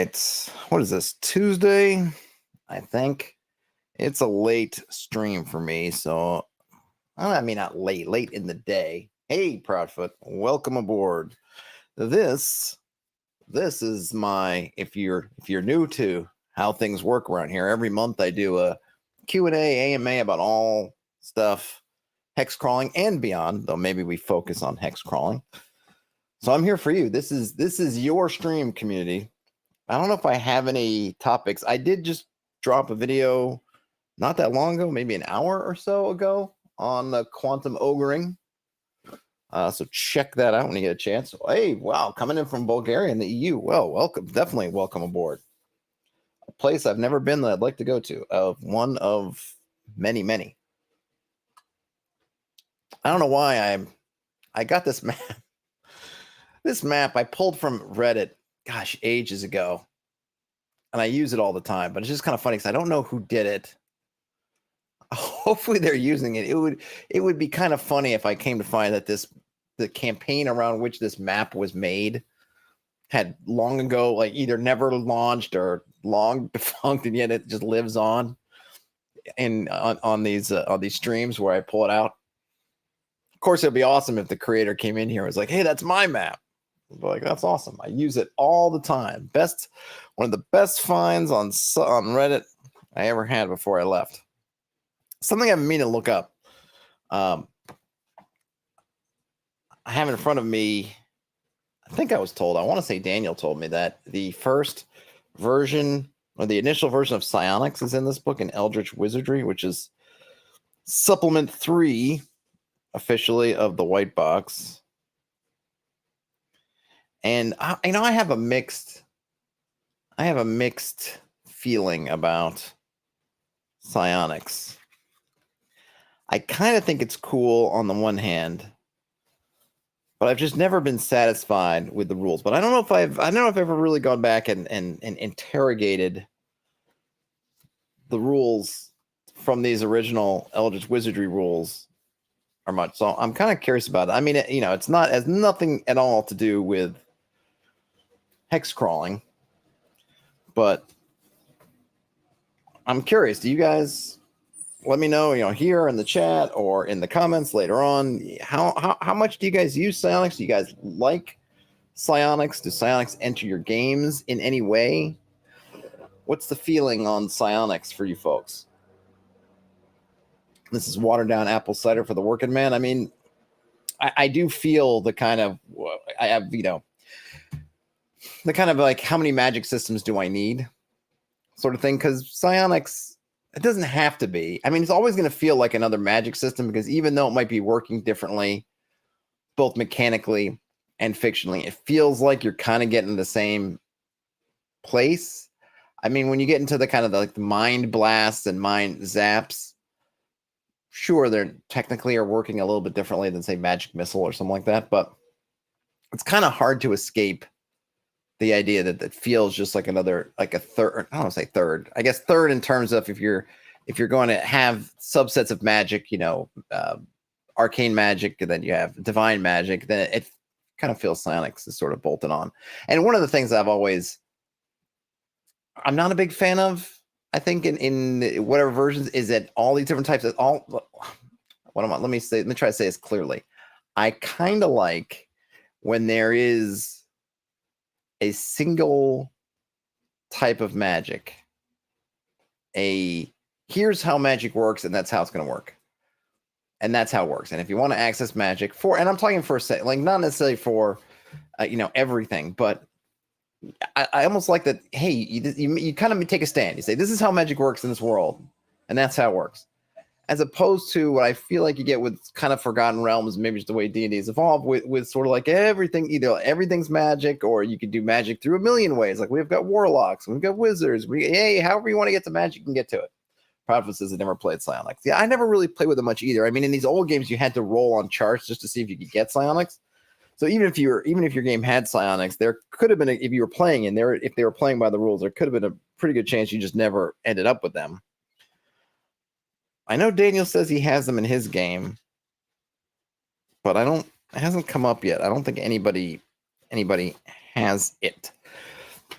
right. What is this? Tuesday, I think. It's a late stream for me, so I mean not late in the day. Hey, Proudfoot, welcome aboard. This is my if you're new to how things work around here. Every month I do a Q&A, AMA about all stuff hexcrawling and beyond, though maybe we focus on hexcrawling. So I'm here for you. This is your stream, community. I don't know if I have any topics. I did just drop a video not that long ago, maybe an hour or so ago, on the quantum ogring. So check that out when you get a chance. Hey, wow, coming in from Bulgaria and the EU. Well, welcome. Definitely welcome aboard. A place I've never been that I'd like to go to. One of many, many. I don't know why I got this map. This map I pulled from Reddit, gosh, ages ago. And I use it all the time, but it's just kind of funny because I don't know who did it. Hopefully they're using it. It would be kind of funny if I came to find that the campaign around which this map was made had long ago, like either never launched or long defunct, and yet it just lives on on these streams where I pull it out. Of course, it'd be awesome if the creator came in here and was like, "Hey, that's my map." Like, that's awesome. I use it all the time. One of the best finds on Reddit I ever had before I left. Something I've been meaning to look up. I have in front of me, I think I was told, I want to say Daniel told me that the first version or the initial version of psionics is in this book in Eldritch Wizardry, which is supplement 3 officially of the white box. And I have a mixed feeling about psionics. I kind of think it's cool on the one hand, but I've just never been satisfied with the rules. But I don't know if I've ever really gone back and interrogated the rules from these original Eldritch Wizardry rules or much. So I'm kind of curious about it. I mean, it's has nothing at all to do with hexcrawling, but I'm curious. Do you guys let me know, here in the chat or in the comments later on, how much do you guys use psionics? Do you guys like psionics? Do psionics enter your games in any way? What's the feeling on psionics for you folks? This is watered down apple cider for the working man. I mean, I do feel the kind of, I have, the kind of like, how many magic systems do I need sort of thing? Because psionics, it doesn't have to be. I mean, it's always going to feel like another magic system, because even though it might be working differently, both mechanically and fictionally, it feels like you're kind of getting the same place. I mean, when you get into the kind of the mind blasts and mind zaps, sure, they're technically are working a little bit differently than, say, magic missile or something like that, but it's kind of hard to escape the idea that feels just like another, like a third. I don't want to say third. I guess third in terms of if you're going to have subsets of magic, arcane magic, and then you have divine magic, then it kind of feels psionics is sort of bolted on. And one of the things I'm not a big fan of, I think in whatever versions, is that all these different types of let me try to say this clearly. I kind of like when there is a single type of magic, here's how magic works, and that's how it's going to work, and that's how it works. And if you want to access magic and I'm talking for a set, like not necessarily for everything, but I almost like that. Hey, you kind of take a stand. You say, this is how magic works in this world, and that's how it works. As opposed to what I feel like you get with kind of Forgotten Realms, maybe just the way D&D has evolved, with sort of like everything, either everything's magic, or you could do magic through a million ways. Like we've got warlocks, we've got wizards. However you want to get to magic, you can get to it. Proudfoot says I never played psionics. Yeah, I never really played with it much either. I mean, in these old games, you had to roll on charts just to see if you could get psionics. So even if your game had psionics, there could have been if you were playing if they were playing by the rules, there could have been a pretty good chance you just never ended up with them. I know Daniel says he has them in his game, but it hasn't come up yet. I don't think anybody has it.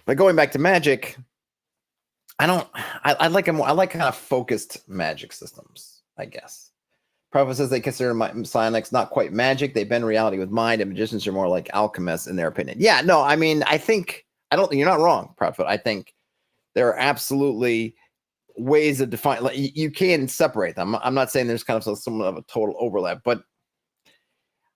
But going back to magic, I like kind of focused magic systems, I guess. Prophet says they consider psionics not quite magic. They bend reality with mind, and magicians are more like alchemists in their opinion. Yeah, no, I mean, you're not wrong, Prophet. I think there are absolutely ways of define, like, you can separate them. I'm not saying there's kind of somewhat of a total overlap, but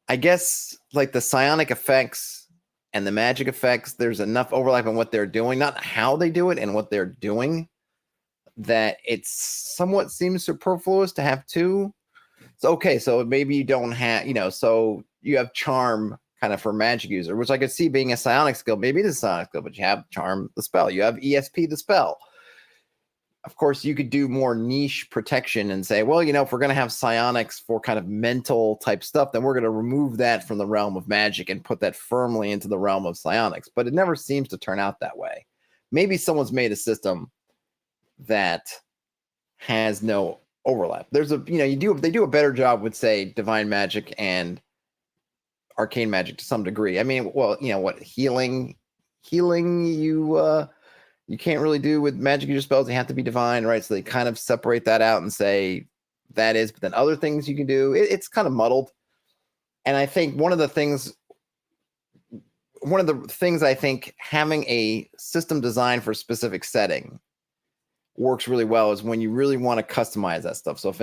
I guess like the psionic effects and the magic effects, there's enough overlap in what they're doing, not how they do it and what they're doing, that it somewhat seems superfluous to have two. So, okay, so maybe you don't have, so you have charm kind of for magic user, which I could see being a psionic skill. Maybe it is a psionic skill, but you have charm, the spell. You have ESP, the spell. Of course, you could do more niche protection and say, well, if we're going to have psionics for kind of mental type stuff, then we're going to remove that from the realm of magic and put that firmly into the realm of psionics. But it never seems to turn out that way. Maybe someone's made a system that has no overlap. There's they do a better job with, say, divine magic and arcane magic to some degree. I mean, well, what healing you can't really do with magic user spells. They have to be divine, right? So they kind of separate that out and say that is, but then other things you can do, it's kind of muddled. And I think one of the things I think having a system designed for a specific setting works really well is when you really want to customize that stuff. So if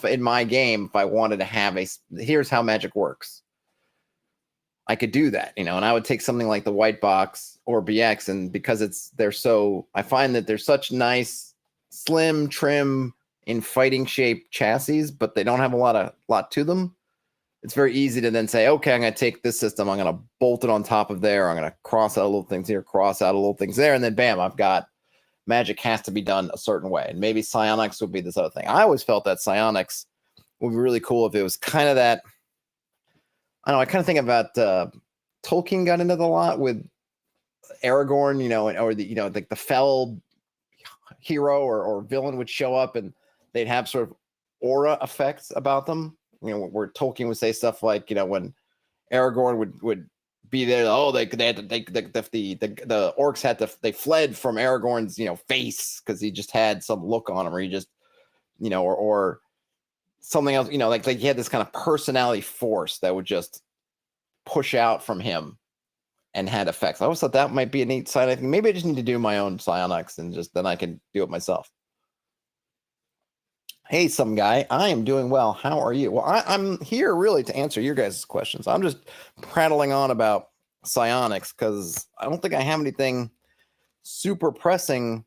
in my game, if I wanted to have here's how magic works, I could do that, and I would take something like the white box or BX, and because I find that they're such nice, slim, trim, in fighting shape chassis, but they don't have a lot to them. It's very easy to then say, okay, I'm going to take this system, I'm going to bolt it on top of there, I'm going to cross out a little things here, cross out a little things there, and then bam, I've got magic has to be done a certain way. And maybe psionics would be this other thing. I always felt that psionics would be really cool if it was kind of that. I don't know. I kind of think about Tolkien got into the lot with Aragorn, or like the fell hero or villain would show up and they'd have sort of aura effects about them. Where Tolkien would say stuff like, when Aragorn would be there, the orcs they fled from Aragorn's face because he just had some look on him, or he just or something else, like he had this kind of personality force that would just push out from him and had effects. I always thought that might be a neat side. I think maybe I just need to do my own psionics and then I can do it myself. Hey, some guy, I am doing well. How are you? Well, I'm here really to answer your guys' questions. I'm just prattling on about psionics because I don't think I have anything super pressing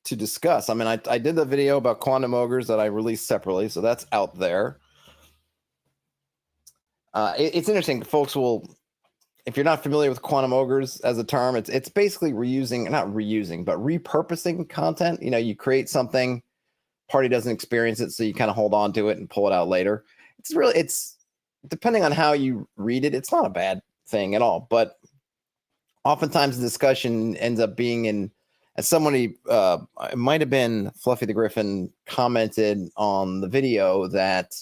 to discuss. I mean, I did the video about quantum ogres that I released separately, so that's out there. It's interesting. Folks if you're not familiar with quantum ogres as a term, it's basically not reusing, but repurposing content. You create something, party doesn't experience it, so you kind of hold on to it and pull it out later. It's depending on how you read it, it's not a bad thing at all. But oftentimes the discussion ends up being as somebody, it might have been Fluffy the Griffin, commented on the video that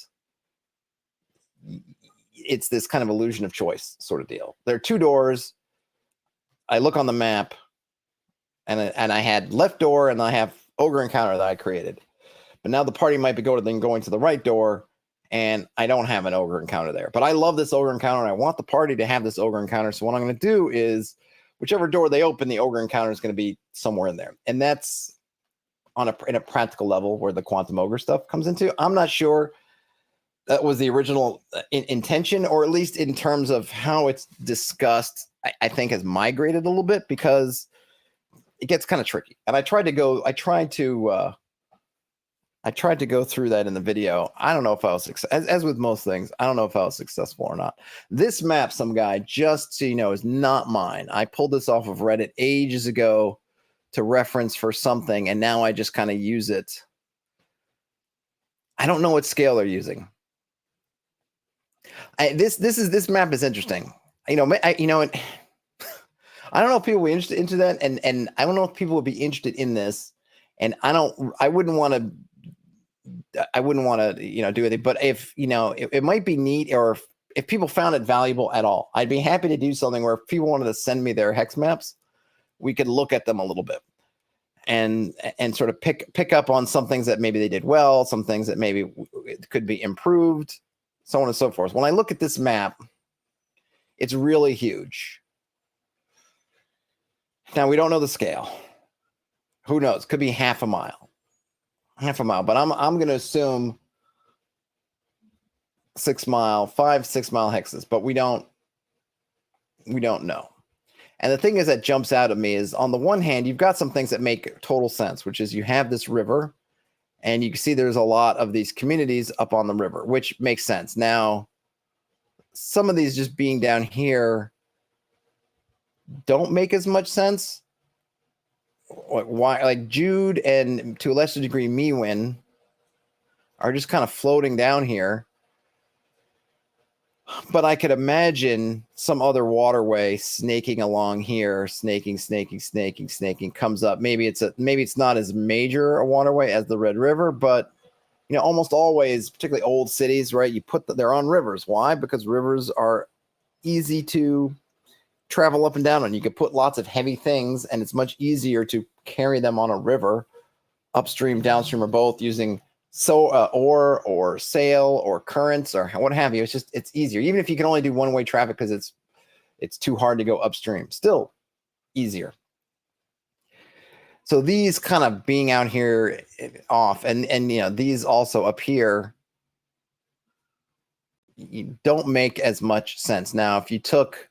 it's this kind of illusion of choice sort of deal. There are two doors. I look on the map, and I had left door, and I have ogre encounter that I created. But now the party might be going to the right door, and I don't have an ogre encounter there. But I love this ogre encounter, and I want the party to have this ogre encounter. So what I'm going to do is, whichever door they open, the ogre encounter is going to be somewhere in there. And that's in a practical level where the quantum ogre stuff comes into. I'm not sure that was the original intention, or at least in terms of how it's discussed, I think has migrated a little bit because it gets kind of tricky. And I tried to go through that in the video. I don't know if I was as with most things, I don't know if I was successful or not. This map, some guy, just so you know, is not mine. I pulled this off of Reddit ages ago to reference for something, and now I just kind of use it. I don't know what scale they're using. This map is interesting. I don't know if people will be interested into that, and I don't know if people would be interested in this. And I wouldn't want to do anything. But if it might be neat, or if people found it valuable at all. I'd be happy to do something where if people wanted to send me their hex maps, we could look at them a little bit and sort of pick up on some things that maybe they did well, some things that maybe could be improved, so on and so forth. When I look at this map, it's really huge. Now, we don't know the scale. Who knows? Could be half a mile. But I'm going to assume 6 mile, 5-6 mile hexes, but we don't know. And the thing is that jumps out at me is, on the one hand, you've got some things that make total sense, which is you have this river, and you can see there's a lot of these communities up on the river, which makes sense. Now, some of these just being down here don't make as much sense. Why, like Jude and to a lesser degree Mewin are just kind of floating down here. But I could imagine some other waterway snaking along here, snaking, comes up. Maybe it's not as major a waterway as the Red River, but you know, almost always, particularly old cities, right? They're on rivers. Why? Because rivers are easy to travel up and down on. You could put lots of heavy things, and it's much easier to carry them on a river, upstream, downstream, or both, using oar or sail or currents or what have you. It's easier, even if you can only do one-way traffic because it's too hard to go upstream. Still easier. So these kind of being out here off, and you know, these also up here, you don't make as much sense. Now, if you took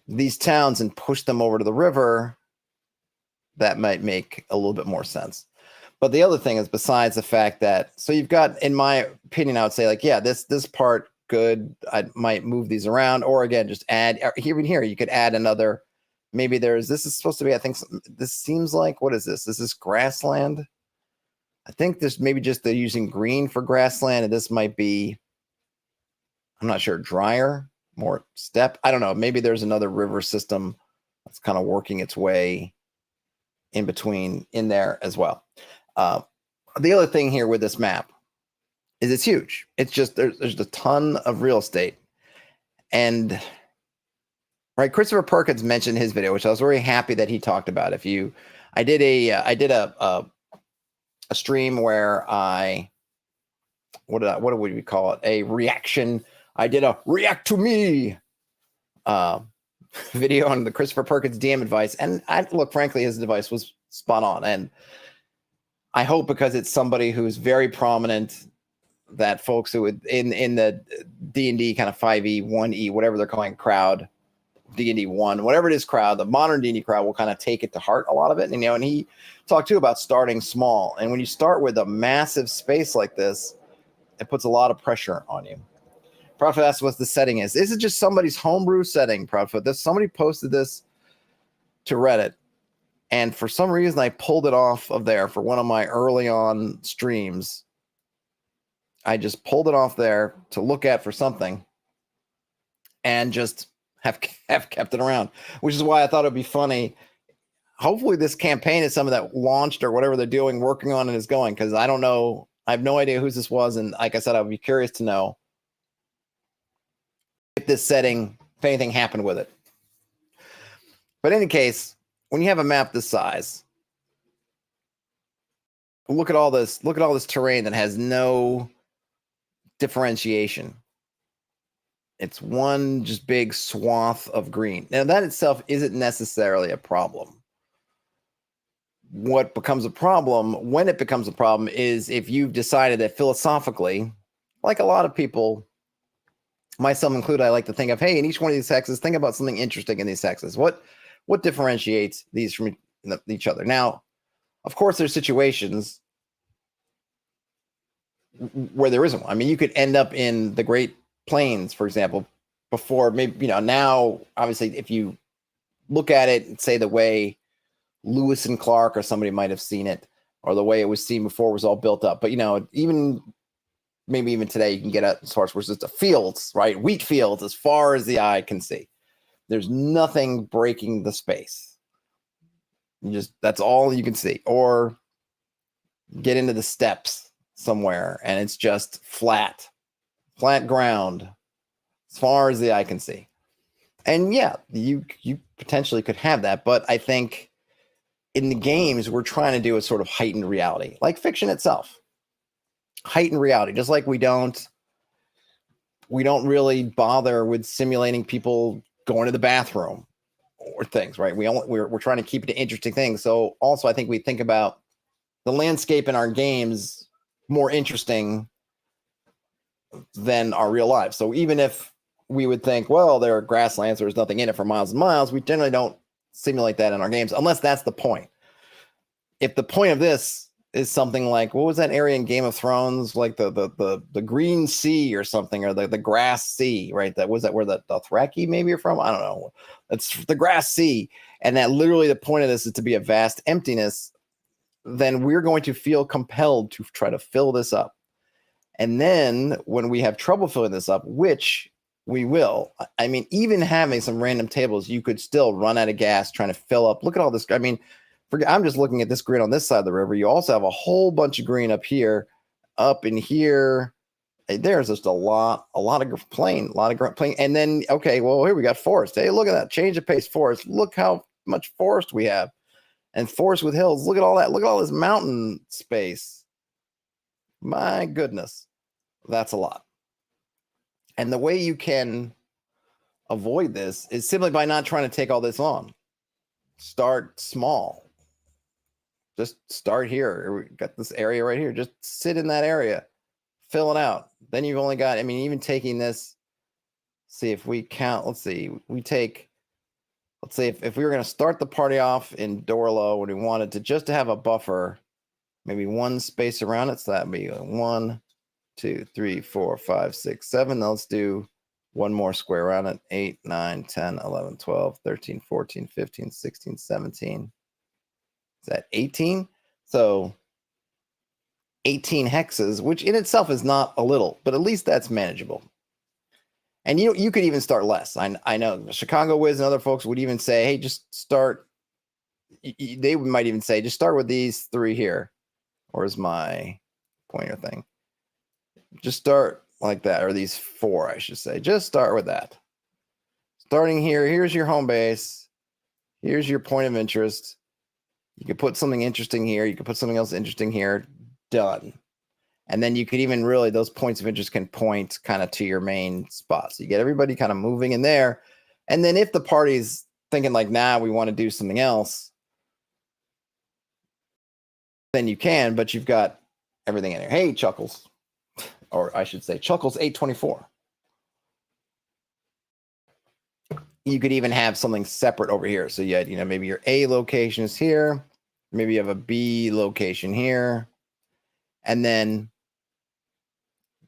these towns and pushed them over to the river, that might make a little bit more sense. But the other thing is, besides the fact that, so you've got, in my opinion, I would say, like, yeah, this part good. I might move these around, or again, just add even here. You could add another. Maybe this is supposed to be, I think this seems like, what is this? This is grassland. I think this maybe just they're using green for grassland, and this might be, I'm not sure, drier, more steppe. I don't know. Maybe there's another river system that's kind of working its way in between in there as well. The other thing here with this map is it's huge. It's just there's a ton of real estate, and right, Christopher Perkins mentioned his video, which I was very happy that he talked about. I did a stream where what would we call it? A reaction. I did a react to me video on the Christopher Perkins DM advice, and look, frankly, his advice was spot on, and I hope, because it's somebody who's very prominent, that folks who would in the D&D kind of 5e, 1e, whatever they're calling crowd, D&D 1, whatever it is crowd, the modern D&D crowd will kind of take it to heart, a lot of it. And, you know, and he talked too about starting small. And when you start with a massive space like this, it puts a lot of pressure on you. Proudfoot asked what the setting is. This is just somebody's homebrew setting, Proudfoot. Somebody posted this to Reddit, and for some reason I pulled it off of there for one of my early on streams. I just pulled it off there to look at for something, and just have kept it around, which is why I thought it'd be funny. Hopefully this campaign is something that launched or whatever they're doing, working on, and is going, because I don't know. I have no idea whose this was, and like I said, I would be curious to know if this setting, if anything happened with it. But in any case, when you have a map this size, look at all this terrain that has no differentiation. It's one just big swath of green. Now, that itself isn't necessarily a problem. What becomes a problem, when it becomes a problem, is if you've decided that philosophically, like a lot of people, myself included, I like to think of, hey, in each one of these hexes, think about something interesting in these hexes. What differentiates these from each other? Now, of course, there's situations where there isn't one. I mean, you could end up in the Great Plains, for example, before, maybe, you know, now, obviously, if you look at it and say the way Lewis and Clark or somebody might have seen it, or the way it was seen before was all built up. But, you know, maybe even today, you can get as far as where it's just fields, right? Wheat fields as far as the eye can see. There's nothing breaking the space. That's all you can see. Or get into the steppes somewhere, and it's just flat ground, as far as the eye can see. And yeah, you potentially could have that, but I think in the games we're trying to do a sort of heightened reality, like fiction itself. Heightened reality, just like we don't really bother with simulating people going to the bathroom or things, right? We're trying to keep it interesting things. So also I think we think about the landscape in our games more interesting than our real lives. So even if we would think, well, there are grasslands, there's nothing in it for miles and miles, we generally don't simulate that in our games unless that's the point. If the point of this is something like, what was that area in Game of Thrones, like the Green Sea or something, or the Grass Sea, right? That was that where the Dothraki maybe are from? I don't know. It's the Grass Sea, and that literally the point of this is to be a vast emptiness. Then we're going to feel compelled to try to fill this up. And then when we have trouble filling this up, which we will, I mean, even having some random tables, you could still run out of gas trying to fill up. Look at all this. I mean, I'm just looking at this green on this side of the river. You also have a whole bunch of green up here, up in here. There's just a lot of plain. And then, okay, well, here we got forest. Hey, look at that. Change of pace forest. Look how much forest we have. And forest with hills. Look at all that. Look at all this mountain space. My goodness. That's a lot. And the way you can avoid this is simply by not trying to take all this on. Start small. Just start here. We got this area right here. Just sit in that area. Fill it out. Then you've only got, I mean, even taking this, see if we count, let's see, let's say if we were going to start the party off in Dorlo and we wanted to just to have a buffer, maybe one space around it. So that'd be 1, 2, 3, 4, 5, 6, 7. Now let's do one more square around it. 8, 9, 10, 11, 12, 13, 14, 15, 16, 17. Is that 18? So 18 hexes, which in itself is not a little, but at least that's manageable. And you could even start less. I know Chicago Wiz and other folks would even say, hey, just start. They might even say, just start with these 3 here. Where's my pointer thing? Just start like that, or these 4, I should say. Just start with that. Starting here, here's your home base. Here's your point of interest. You could put something interesting here. You could put something else interesting here. Done. And then you could even really, those points of interest can point kind of to your main spot. So you get everybody kind of moving in there. And then if the party's thinking like, nah, we want to do something else, then you can, but you've got everything in there. Hey, Chuckles. Or I should say Chuckles 824. You could even have something separate over here. So you had, maybe your A location is here. Maybe you have a B location here. And then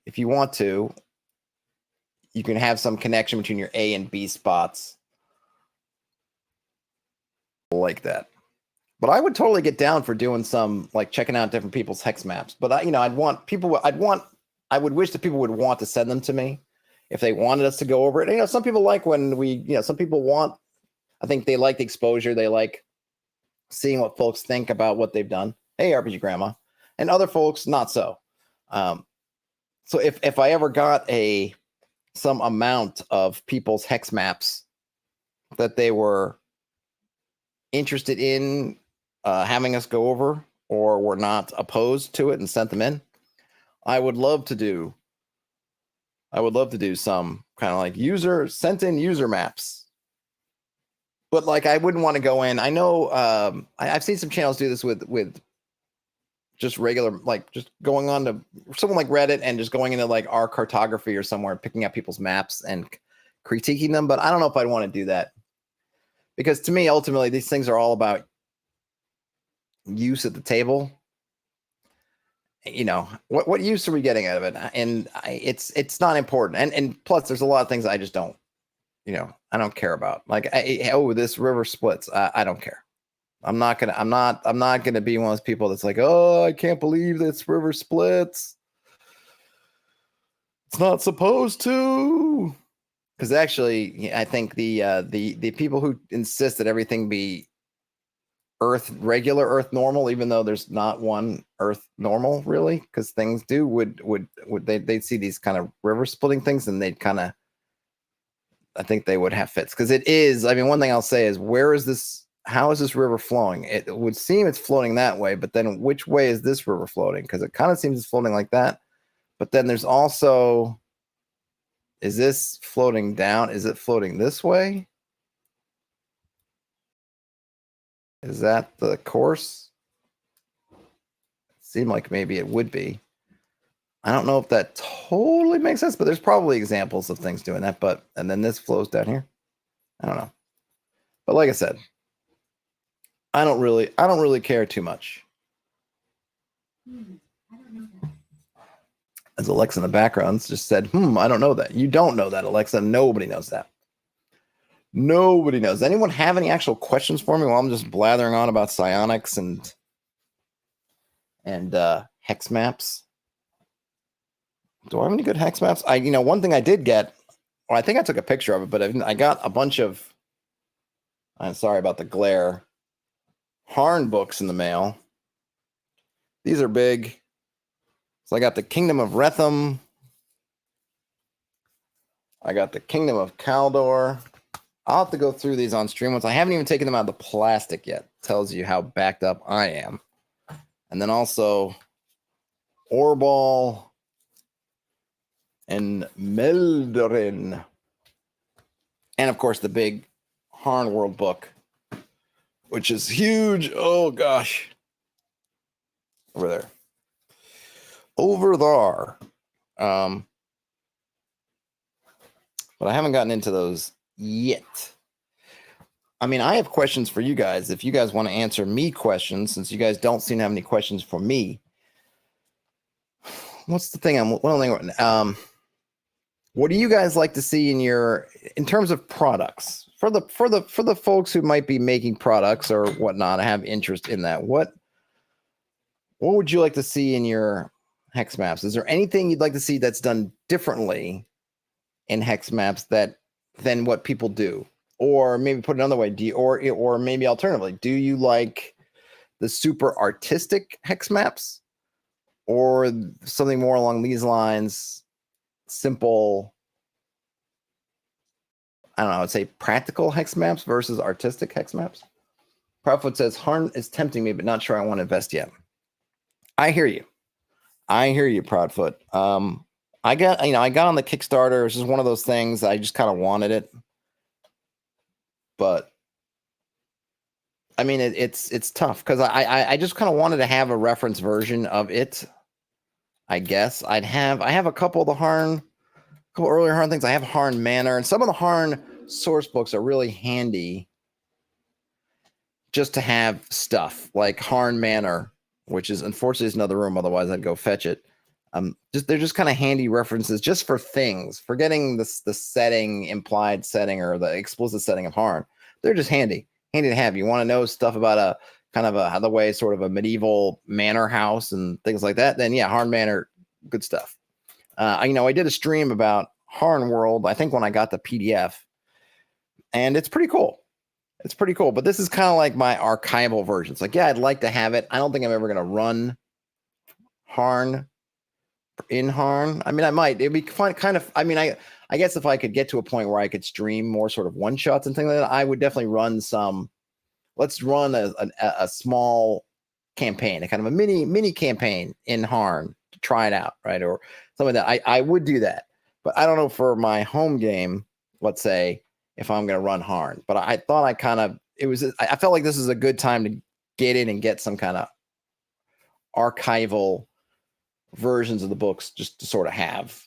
if you want to, you can have some connection between your A and B spots like that. But I would totally get down for doing some, like checking out different people's hex maps. But I would wish that people would want to send them to me if they wanted us to go over it. Some people like when some people want, I think they like the exposure. They like seeing what folks think about what they've done. Hey, RPG Grandma. And other folks, not so. So if I ever got some amount of people's hex maps that they were interested in having us go over, or were not opposed to it and sent them in, I would love to do some kind of like sent in user maps. But like, I wouldn't want to go in. I know I've seen some channels do this with just regular, like just going on to someone like Reddit and just going into like our Cartography or somewhere, picking out people's maps and critiquing them. But I don't know if I'd want to do that, because to me, ultimately, these things are all about use at the table. What use are we getting out of it? And it's not important. And plus, there's a lot of things I just don't, I don't care about. Like, this river splits. I don't care. I'm not gonna be one of those people that's like, oh, I can't believe this river splits. It's not supposed to. Because actually, I think the people who insist that everything be regular Earth normal, even though there's not one Earth normal really, because things they'd see these kind of river splitting things and they'd kind of I think they would have fits because it is. I mean, one thing I'll say is, where is this? How is this river flowing? It would seem it's floating that way, but then which way is this river floating? Because it kind of seems it's floating like that. But then there's also, is this floating down? Is it floating this way? Is that the course? It seemed like maybe it would be. I don't know if that totally makes sense, but there's probably examples of things doing that. But and then this flows down here. I don't know. But like I said, I don't really care too much. I don't know that. As Alexa in the background just said, I don't know that. You don't know that, Alexa. Nobody knows that. Nobody knows. Anyone have any actual questions for me while I'm just blathering on about psionics and hex maps? Do I have any good hex maps? One thing I did get, or I think I took a picture of it, but I got a bunch of, I'm sorry about the glare, Harn books in the mail. These are big. So I got the Kingdom of Retham. I got the Kingdom of Kaldor. I'll have to go through these on stream once. I haven't even taken them out of the plastic yet. Tells you how backed up I am. And then also Orbal and Meldorin. And of course the big Harn World book, which is huge. Oh gosh. Over there. Over there. But I haven't gotten into those yet. I mean, I have questions for you guys. If you guys want to answer me questions, since you guys don't seem to have any questions for me. What's the thing what do you guys like to see in terms of products for the folks who might be making products or whatnot? I have interest in that. What would you like to see in your hex maps? Is there anything you'd like to see that's done differently in hex maps than what people do? Or maybe put it another way, or maybe alternatively, do you like the super artistic hex maps or something more along these lines, simple, I don't know, I would say practical hex maps versus artistic hex maps? Proudfoot says, Harn is tempting me, but not sure I want to invest yet. I hear you. Proudfoot. I got on the Kickstarter. It was just one of those things. I just kind of wanted it. But I mean, it's tough because I just kind of wanted to have a reference version of it. I guess I have a couple of the couple earlier Harn things. I have Harn Manor, and some of the Harn source books are really handy just to have stuff like Harn Manor, which is unfortunately is another room. Otherwise, I'd go fetch it. They're just kind of handy references just for things, forgetting the setting, implied setting, or the explicit setting of Harn. They're just handy to have. You want to know stuff about a kind of the way sort of a medieval manor house and things like that. Then yeah, Harn Manor, good stuff. I did a stream about Harn World, I think when I got the PDF, and it's pretty cool. But this is kind of like my archival version. It's like, yeah, I'd like to have it. I don't think I'm ever going to run Harn in Harn. I mean, I might. It'd be fun, kind of. I mean, I guess if I could get to a point where I could stream more sort of one shots and things like that, I would definitely run some. Let's run a small campaign, a kind of a mini campaign in Harn to try it out, right? Or something that I would do that. But I don't know for my home game, let's say, if I'm going to run Harn. But I thought I felt like this is a good time to get in and get some kind of archival versions of the books just to sort of have.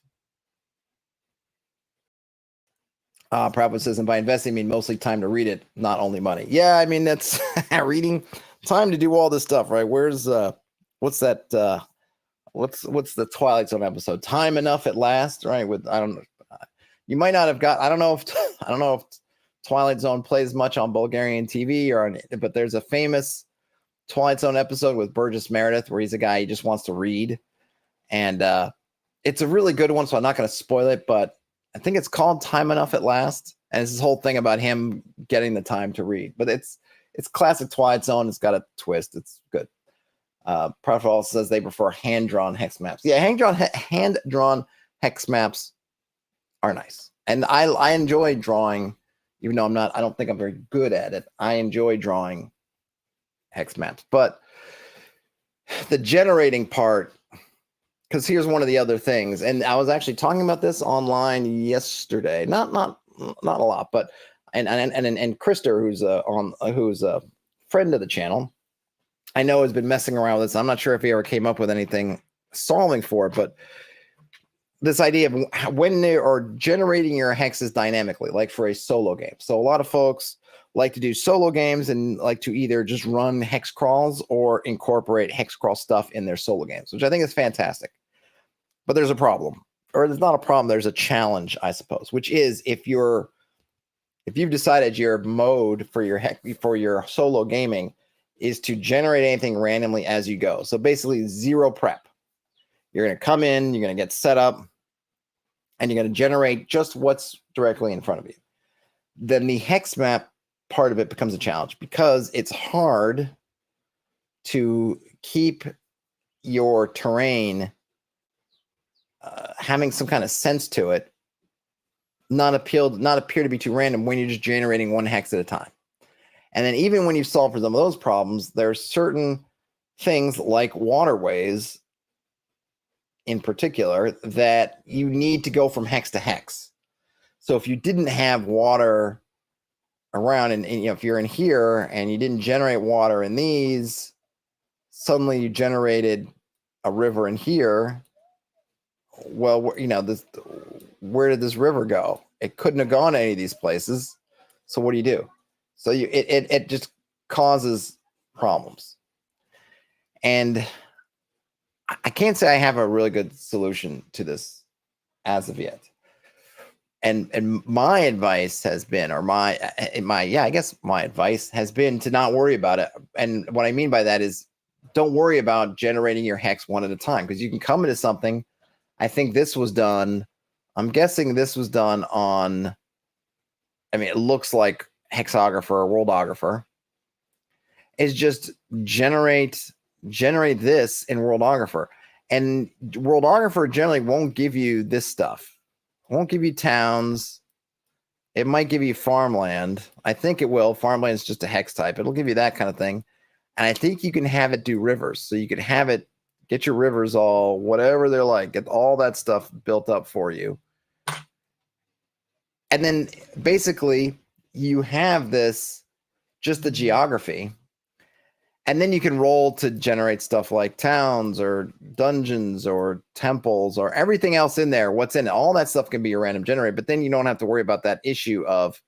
Proudfoot says, and by investing, I mean mostly time to read it, not only money. Yeah, I mean, that's reading, time to do all this stuff, right? Where's, what's that, what's the Twilight Zone episode? Time Enough at Last, right? You might not have got, I don't know if Twilight Zone plays much on Bulgarian TV but there's a famous Twilight Zone episode with Burgess Meredith where he's a guy, he just wants to read. And it's a really good one, so I'm not going to spoil it, but I think it's called Time Enough at Last. And it's this whole thing about him getting the time to read. But it's classic Twilight Zone. It's got a twist. It's good. Proudfoot also says they prefer hand-drawn hex maps. Yeah, hand-drawn hex maps are nice. And I enjoy drawing, even though I don't think I'm very good at it. I enjoy drawing hex maps. But the generating part, because here's one of the other things, and I was actually talking about this online yesterday. Not a lot, but and Krister, who's a friend of the channel, I know has been messing around with this. I'm not sure if he ever came up with anything solving for it, but this idea of when they are generating your hexes dynamically, like for a solo game. So a lot of folks like to do solo games and like to either just run hex crawls or incorporate hex crawl stuff in their solo games, which I think is fantastic. But there's a problem, or there's not a problem. There's a challenge, I suppose, which is if you've decided your mode for your solo gaming is to generate anything randomly as you go. So basically zero prep. You're going to come in, you're going to get set up, and you're going to generate just what's directly in front of you. Then the hex map part of it becomes a challenge because it's hard to keep your terrain having some kind of sense to it, not appear to be too random when you're just generating one hex at a time. And then even when you solve for some of those problems, there's certain things like waterways in particular that you need to go from hex to hex. So if you didn't have water around and if you're in here and you didn't generate water in these, suddenly you generated a river in here. Well, where did this river go? It couldn't have gone to any of these places. So what do? So it just causes problems. And I can't say I have a really good solution to this as of yet. And my advice has been, or my advice has been to not worry about it. And what I mean by that is don't worry about generating your hex one at a time, because you can come into something. I think this was done. I'm guessing this was done on, it looks like Hexographer or Worldographer. Is just generate this in Worldographer. And Worldographer generally won't give you this stuff. It won't give you towns. It might give you farmland. I think it will. Farmland is just a hex type. It'll give you that kind of thing. And I think you can have it do rivers. So you can have it get your rivers all whatever they're like, get all that stuff built up for you. And then basically you have this, just the geography. And then you can roll to generate stuff like towns or dungeons or temples or everything else in there. What's in it? All that stuff can be a random generator, but then you don't have to worry about that issue of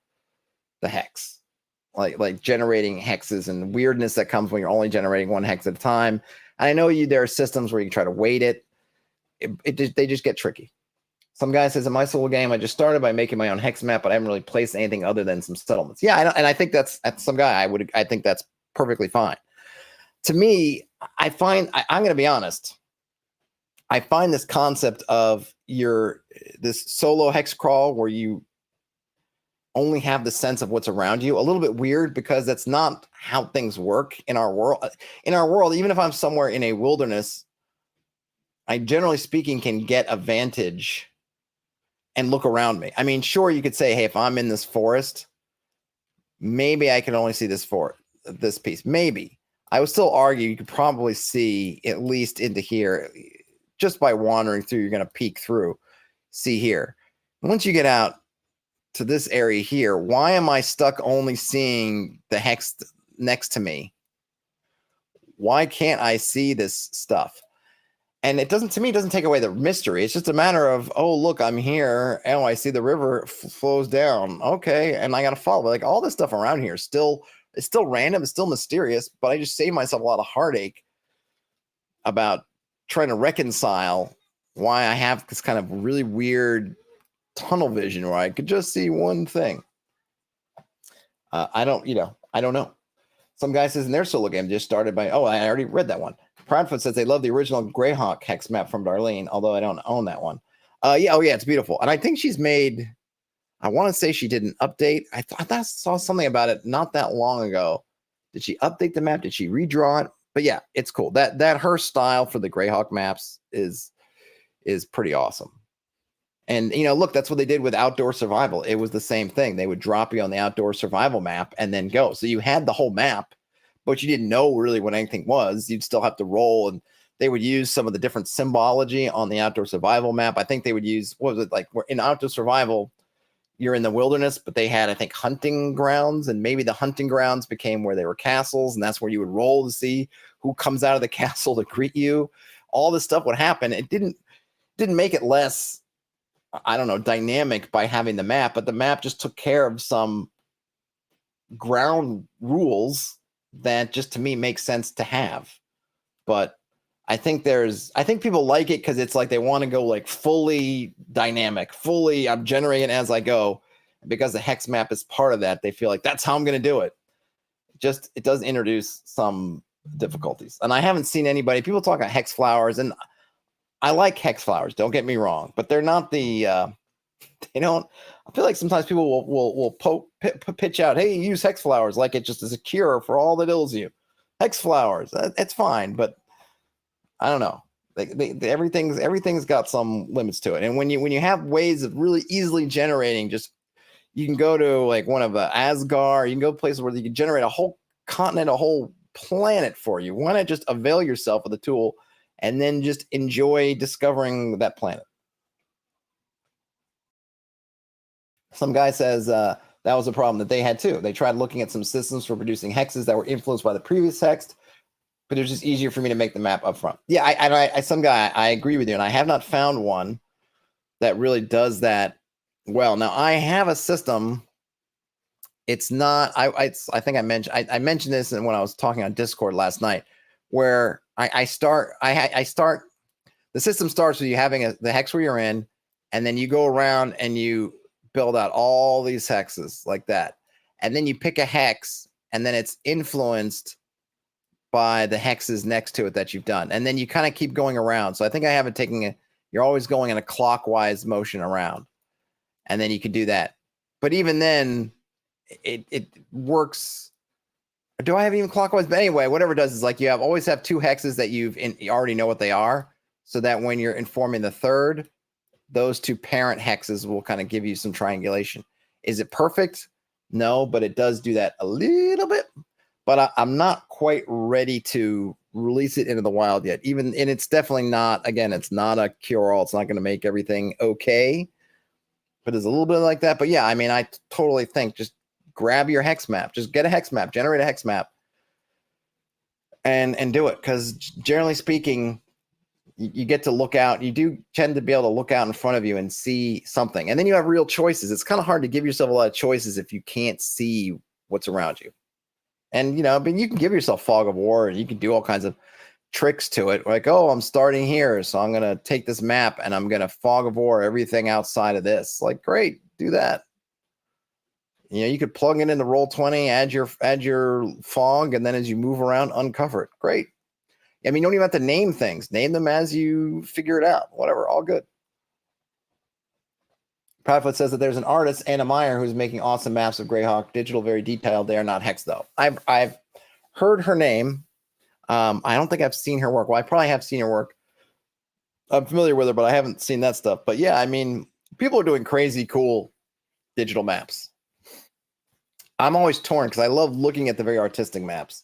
the hex, like generating hexes and weirdness that comes when you're only generating one hex at a time. And I know there are systems where you can try to weight it. They just get tricky. Some guy says, in my solo game, I just started by making my own hex map, but I haven't really placed anything other than some settlements. Yeah, and I think that's some guy. I think that's perfectly fine. To me, I'm going to be honest. I find this concept of this solo hex crawl where you only have the sense of what's around you a little bit weird, because that's not how things work in our world. In our world, even if I'm somewhere in a wilderness, I generally speaking can get a vantage and look around me. Sure, you could say, hey, if I'm in this forest, maybe I can only see this piece. Maybe. I would still argue you could probably see at least into here just by wandering through. You're going to peek through, see here. Once you get out to this area here, why am I stuck only seeing the hex next to me? Why can't I see this stuff? And it doesn't take away the mystery. It's just a matter of, oh, look, I'm here. Oh, I see the river flows down. Okay. And I got to follow. Like all this stuff around here it's still random. It's still mysterious, but I just save myself a lot of heartache about trying to reconcile why I have this kind of really weird tunnel vision where I could just see one thing. I don't know. Some guy says in their solo game just started by, oh, I already read that one. Proudfoot says they love the original Greyhawk hex map from Darlene, although I don't own that one. Yeah, it's beautiful. And I think she's made, I want to say she did an update. I thought I saw something about it not that long ago. Did she update the map? Did she redraw it? But yeah, it's cool. That her style for the Greyhawk maps is pretty awesome. And, look, that's what they did with outdoor survival. It was the same thing. They would drop you on the outdoor survival map and then go. So you had the whole map, but you didn't know really what anything was. You'd still have to roll, and they would use some of the different symbology on the outdoor survival map. I think they would use, what was it, like in outdoor survival, you're in the wilderness, but they had, I think, hunting grounds, and maybe the hunting grounds became where they were castles, and that's where you would roll to see who comes out of the castle to greet you. All this stuff would happen. It didn't make it less, I don't know, dynamic by having the map, but the map just took care of some ground rules that just to me make sense to have. But I think people like it because it's like they want to go like fully dynamic, I'm generating as I go. Because the hex map is part of that, they feel like that's how I'm going to do it. Just, it does introduce some difficulties. And I haven't seen anybody, people talk about hex flowers, and I like hex flowers, don't get me wrong, but they're not the, they don't, I feel like sometimes people will pitch out, hey, use hex flowers like it just is a cure for all that ails you. Hex flowers, it's fine, but I don't know. Everything's got some limits to it. And when you have ways of really easily generating, just, you can go to like one of Asgard, you can go places where you can generate a whole continent, a whole planet for you. Why not just avail yourself of the tool and then just enjoy discovering that planet? Some guy says that was a problem that they had too. They tried looking at some systems for producing hexes that were influenced by the previous hex, but it was just easier for me to make the map up front. Yeah, I agree with you, and I have not found one that really does that well. Now, I have a system. It's not, I think I mentioned this when I was talking on Discord last night, where I start, the system starts with you having the hex where you're in, and then you go around and you build out all these hexes like that. And then you pick a hex, and then it's influenced by the hexes next to it that you've done. And then you kind of keep going around. So I think I have it you're always going in a clockwise motion around. And then you can do that. But even then, it works. Do I have even clockwise? But anyway, whatever it does is like you always have two hexes that you already know what they are. So that when you're informing the third, those two parent hexes will kind of give you some triangulation. Is it perfect? No, but it does do that a little bit. But I'm not quite ready to release it into the wild yet. And it's definitely not, again, it's not a cure-all. It's not going to make everything okay. But it's a little bit like that. But yeah, I mean, I totally think just grab your hex map. Just get a hex map, generate a hex map, and do it. Because generally speaking, you get to look out. You do tend to be able to look out in front of you and see something. And then you have real choices. It's kind of hard to give yourself a lot of choices if you can't see what's around you. And, I mean, you can give yourself fog of war, and you can do all kinds of tricks to it. Like, oh, I'm starting here, so I'm going to take this map and I'm going to fog of war everything outside of this. Like, great, do that. You could plug it into Roll20, add your fog, and then as you move around, uncover it. Great. I mean, you don't even have to name things. Name them as you figure it out. Whatever, all good. Proudfoot says that there's an artist, Anna Meyer, who's making awesome maps of Greyhawk Digital, very detailed. They are not hex, though. I've heard her name. I don't think I've seen her work. Well, I probably have seen her work. I'm familiar with her, but I haven't seen that stuff. But yeah, I mean, people are doing crazy cool digital maps. I'm always torn because I love looking at the very artistic maps.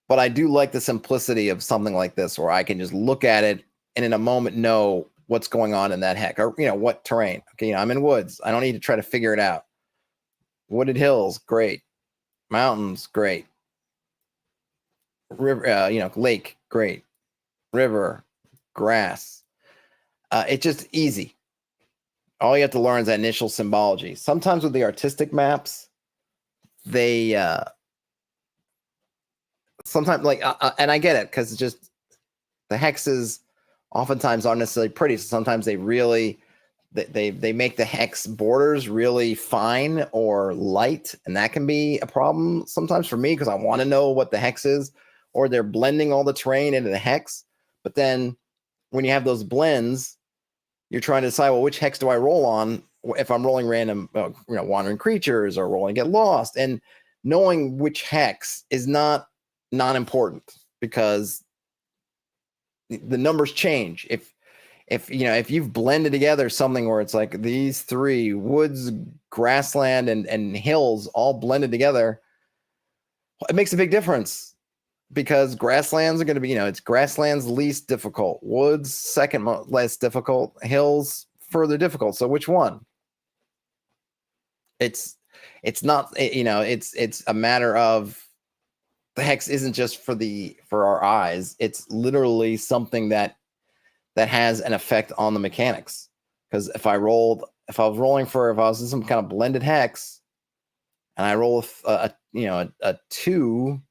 But I do like the simplicity of something like this where I can just look at it and in a moment know what's going on in that heck, or what terrain. Okay, I'm in woods. I don't need to try to figure it out. Wooded hills, great. Mountains, great. River, lake, great. River, grass. It's just easy. All you have to learn is that initial symbology. Sometimes with the artistic maps, they sometimes and I get it because it's just the hexes oftentimes aren't necessarily pretty. So sometimes they really they make the hex borders really fine or light, and that can be a problem sometimes for me because I want to know what the hex is, or they're blending all the terrain into the hex. But then when you have those blends, you're trying to decide, well, which hex do I roll on if I'm rolling random, wandering creatures or rolling get lost, and knowing which hex is not important because the numbers change. if you've blended together something where it's like these three woods, grassland, and hills all blended together, it makes a big difference because grasslands are going to be, it's grasslands least difficult, woods second less difficult, hills further difficult. So which one? It's not, it's a matter of the hex isn't just for our eyes. It's literally something that has an effect on the mechanics. Because if I was in some kind of blended hex and I roll a 2,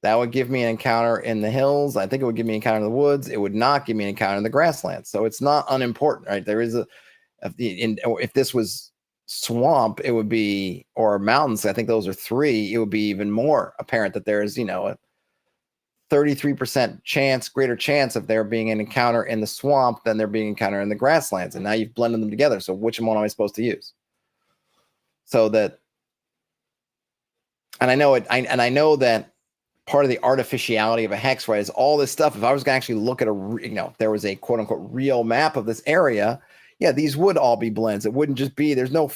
that would give me an encounter in the hills. I think it would give me an encounter in the woods. It would not give me an encounter in the grasslands. So it's not unimportant, right? There is if this was swamp, it would be, or mountains, I think those are 3, it would be even more apparent that there's, a 33% greater chance of there being an encounter in the swamp than there being an encounter in the grasslands. And now you've blended them together. So which one am I supposed to use? So that, and I know that part of the artificiality of a hex, right, is all this stuff. If I was going to actually look at if there was a quote unquote real map of this area, yeah, these would all be blends. It wouldn't just be, there's no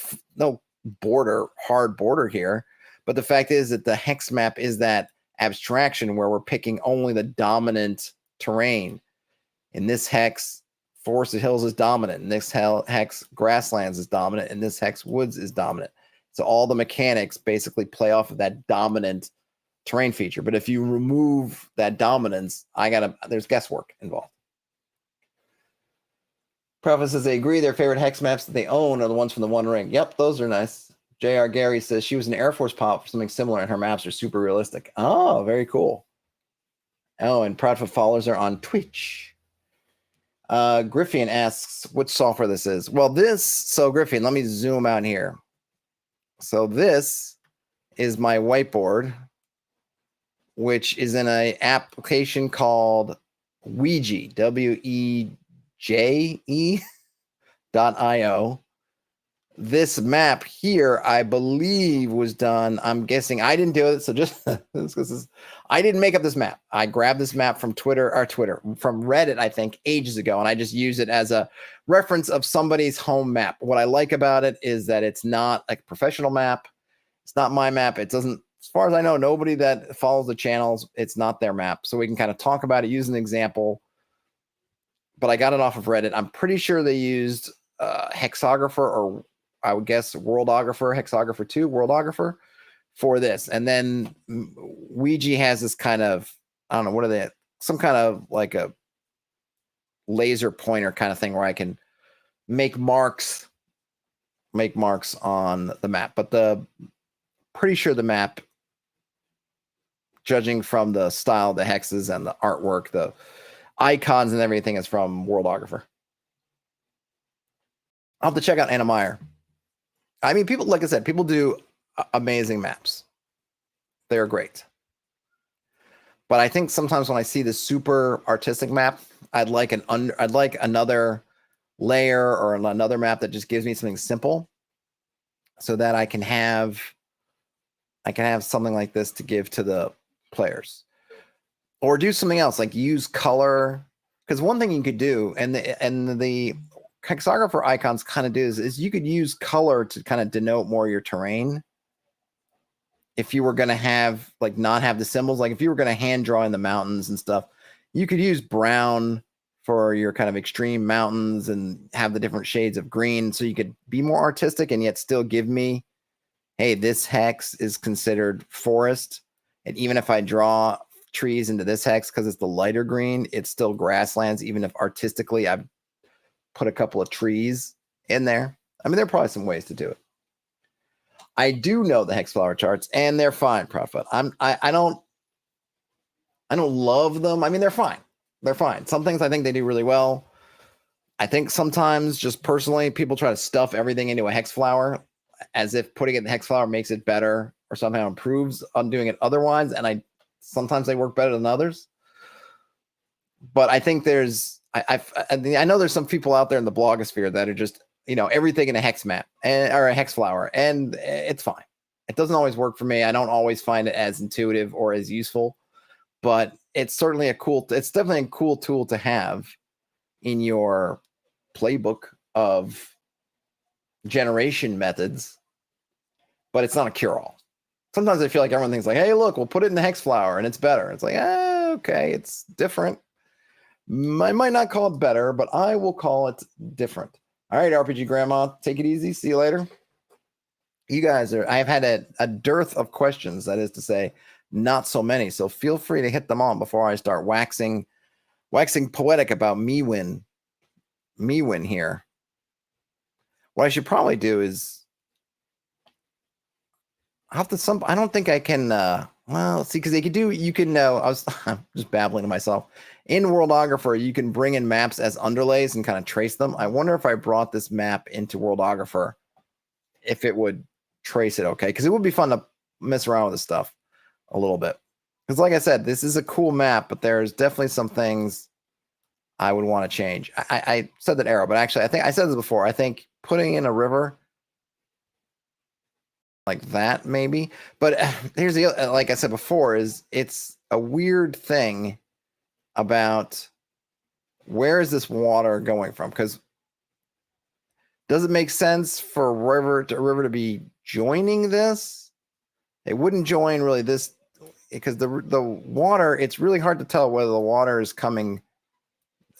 hard border here. But the fact is that the hex map is that abstraction where we're picking only the dominant terrain. In this hex, forested hills is dominant. In this hex, grasslands is dominant. In this hex, woods is dominant. So all the mechanics basically play off of that dominant terrain feature. But if you remove that dominance, there's guesswork involved. Prophet says they agree their favorite hex maps that they own are the ones from the One Ring. Yep, those are nice. J.R. Gary says she was an Air Force pilot for something similar, and her maps are super realistic. Oh, very cool. Oh, and Proudfoot followers are on Twitch. Griffian asks which software this is. Well, Griffian, let me zoom out here. So this is my whiteboard, which is in an application called Weeji, WEJE.io. This map here, I believe, was done. I'm guessing I didn't do it. So just I didn't make up this map. I grabbed this map from from Reddit, I think, ages ago. And I just use it as a reference of somebody's home map. What I like about it is that it's not a professional map. It's not my map. It doesn't, as far as I know, nobody that follows the channels, it's not their map. So we can kind of talk about it, use an example. But I got it off of Reddit. I'm pretty sure they used Hexographer, or I would guess Worldographer, Hexographer 2, Worldographer for this. And then Ouija has this kind of, I don't know, what are they? Some kind of like a laser pointer kind of thing where I can make marks on the map. But pretty sure the map, judging from the style, the hexes and the artwork, the icons and everything, is from Worldographer. I'll have to check out Anna Meyer. I mean, people, like I said, people do amazing maps. They're great. But I think sometimes when I see this super artistic map, I'd like another layer or another map that just gives me something simple, so that I can have something like this to give to the players, or do something else like use color. Because one thing you could do, and the Hexographer icons kind of do is you could use color to kind of denote more your terrain. If you were going to have not have the symbols, like if you were going to hand draw in the mountains and stuff, you could use brown for your kind of extreme mountains and have the different shades of green, so you could be more artistic and yet still give me, hey, this hex is considered forest, and even if I draw trees into this hex because it's the lighter green, it's still grasslands, even if artistically I've put a couple of trees in there. I mean, there are probably some ways to do it. I do know the hex flower charts, and they're fine, Prophet. I don't love them. I mean, they're fine. They're fine. Some things I think they do really well. I think sometimes, just personally, people try to stuff everything into a hex flower as if putting it in the hex flower makes it better or somehow improves on doing it otherwise. And sometimes they work better than others. But I think I know there's some people out there in the blogosphere that are just, everything in a hex map or a hex flower, and it's fine. It doesn't always work for me. I don't always find it as intuitive or as useful, but it's certainly it's definitely a cool tool to have in your playbook of generation methods, but it's not a cure-all. Sometimes I feel like everyone thinks like, hey, look, we'll put it in the hex flower and it's better. It's like, okay, it's different. I might not call it better, but I will call it different. All right, RPG Grandma, take it easy. See you later. You guys are, I've had a dearth of questions, that is to say, not so many. So feel free to hit them on before I start waxing poetic about me win here. What I should probably do is I don't think I can, well, see, because I'm just babbling to myself. In Worldographer, you can bring in maps as underlays and kind of trace them. I wonder if I brought this map into Worldographer, if it would trace it okay, because it would be fun to mess around with this stuff a little bit. Because like I said, this is a cool map, but there's definitely some things I would want to change. I said that arrow, but actually I think I said this before. I think putting in a river like that maybe, but here's the, like I said before, is it's a weird thing about where is this water going from? Because does it make sense for a river to be joining this? It wouldn't join really this, because the water, it's really hard to tell whether the water is coming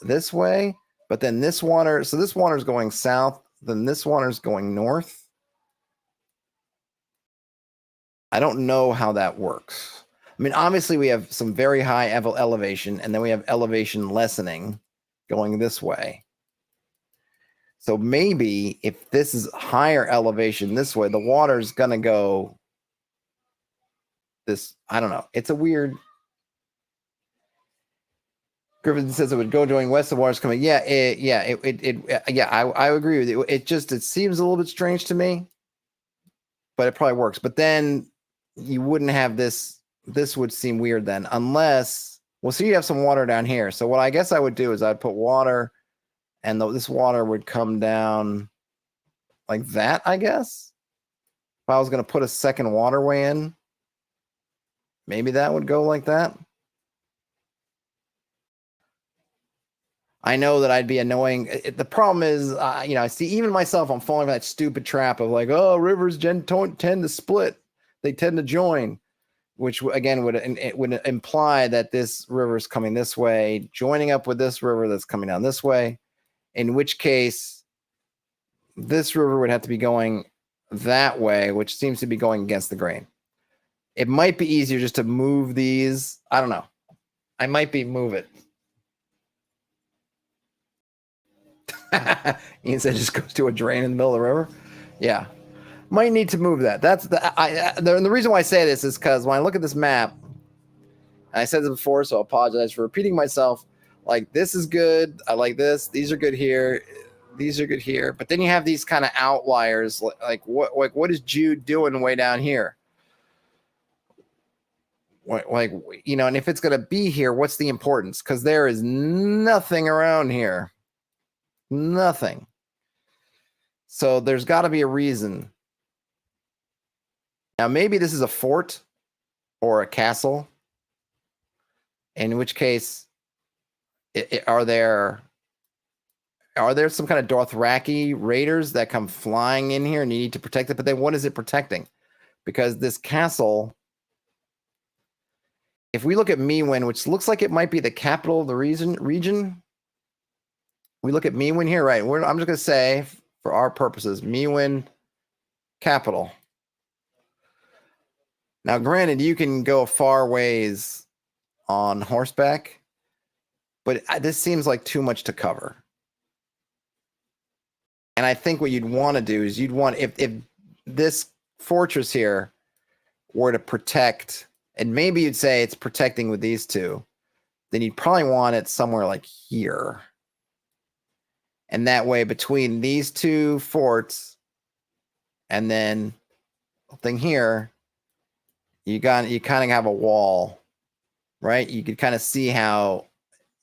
this way, but then this water, so this water is going south, then this water is going north. I don't know how that works. I mean, obviously we have some very high elevation, and then we have elevation lessening going this way. So maybe if this is higher elevation this way, the water is going to go this, I don't know. It's a weird. Griffin says it would go going west, the water's coming. Yeah, I agree with you. It seems a little bit strange to me, but it probably works. But then you wouldn't have this. This would seem weird then, unless, well, so you have some water down here. So what I guess I would do is I'd put water, and this water would come down like that, I guess. If I was going to put a second waterway in, maybe that would go like that. I know that I'd be annoying. The problem is, I see even myself, I'm falling for that stupid trap of like, oh, rivers tend to split. They tend to join, which again would imply that this river is coming this way, joining up with this river that's coming down this way, in which case this river would have to be going that way, which seems to be going against the grain. It might be easier just to move these. I don't know. I might move it. Ian said just goes to a drain in the middle of the river. Yeah. Might need to move that. That's the reason why I say this is because when I look at this map, and I said this before, so I apologize for repeating myself. Like, this is good. I like this. These are good here. These are good here. But then you have these kind of outliers. Like what is Jude doing way down here? And if it's going to be here, what's the importance? Because there is nothing around here. Nothing. So there's got to be a reason. Now, maybe this is a fort or a castle, in which case, are there some kind of Dothraki raiders that come flying in here and you need to protect it? But then what is it protecting? Because this castle, if we look at Mewin, which looks like it might be the capital of the region, we look at Mewin here, right? I'm just going to say, for our purposes, Mewin capital. Now, granted, you can go far ways on horseback, but this seems like too much to cover. And I think what you'd want to do is if this fortress here were to protect, and maybe you'd say it's protecting with these two, then you'd probably want it somewhere like here. And that way, between these two forts and then thing here, you kind of have a wall, right? You could kind of see how,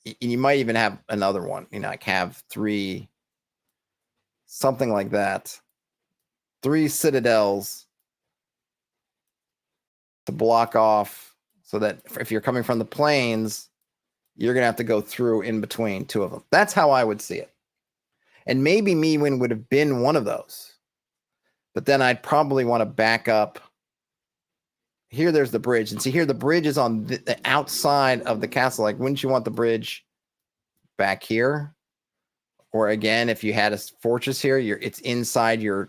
and you might even have another one, like have three, something like that, 3 citadels to block off, so that if you're coming from the plains, you're going to have to go through in between 2 of them. That's how I would see it. And maybe Mewin would have been one of those. But then I'd probably want to back up. Here, there's the bridge. And see here, the bridge is on the outside of the castle. Like, wouldn't you want the bridge back here? Or again, if you had a fortress here, it's inside you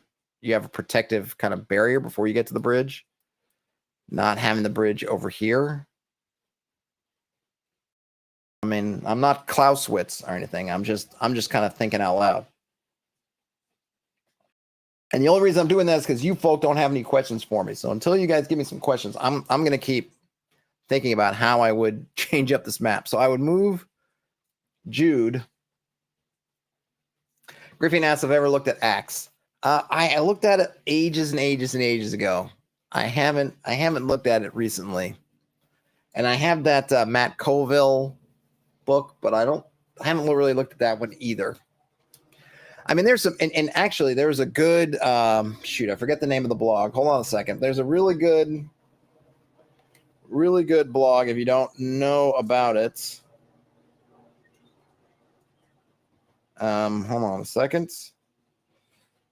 have a protective kind of barrier before you get to the bridge. Not having the bridge over here. I mean, I'm not Clausewitz or anything. I'm just kind of thinking out loud. And the only reason I'm doing that is because you folk don't have any questions for me. So until you guys give me some questions, I'm going to keep thinking about how I would change up this map. So I would move Jude. Griffin asks if I've ever looked at Axe. I looked at it ages and ages and ages ago. I haven't looked at it recently. And I have that Matt Colville book, but I haven't really looked at that one either. I mean, there's some, and actually there's a good, shoot, I forget the name of the blog. Hold on a second. There's a really good blog if you don't know about it. Hold on a second.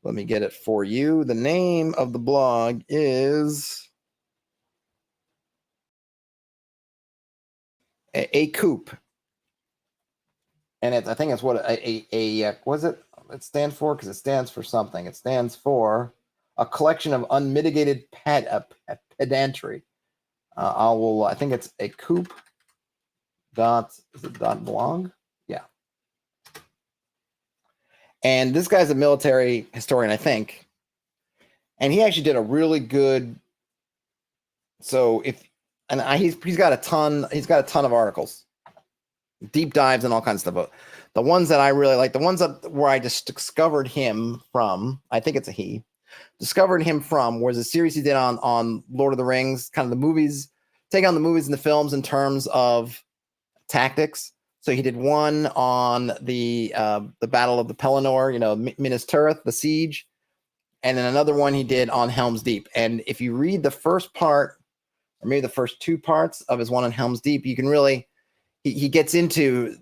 Let me get it for you. The name of the blog is a Coop. And I think it's what was it? It stands for, because it stands for something. It stands for a collection of unmitigated pedantry. I think it's a Coop blog? Yeah. And this guy's a military historian, I think. And he actually did a really good. So he's got a ton of articles, deep dives and all kinds of stuff. The ones that I really like, the ones where I just discovered him from, I think it's a he, discovered him from was a series he did on Lord of the Rings, kind of the movies, take on the movies and the films in terms of tactics. So he did one on the Battle of the Pelennor, Minas Tirith, the siege, and then another one he did on Helm's Deep. And if you read the first part, or maybe the first two parts of his one on Helm's Deep, you can really, he gets into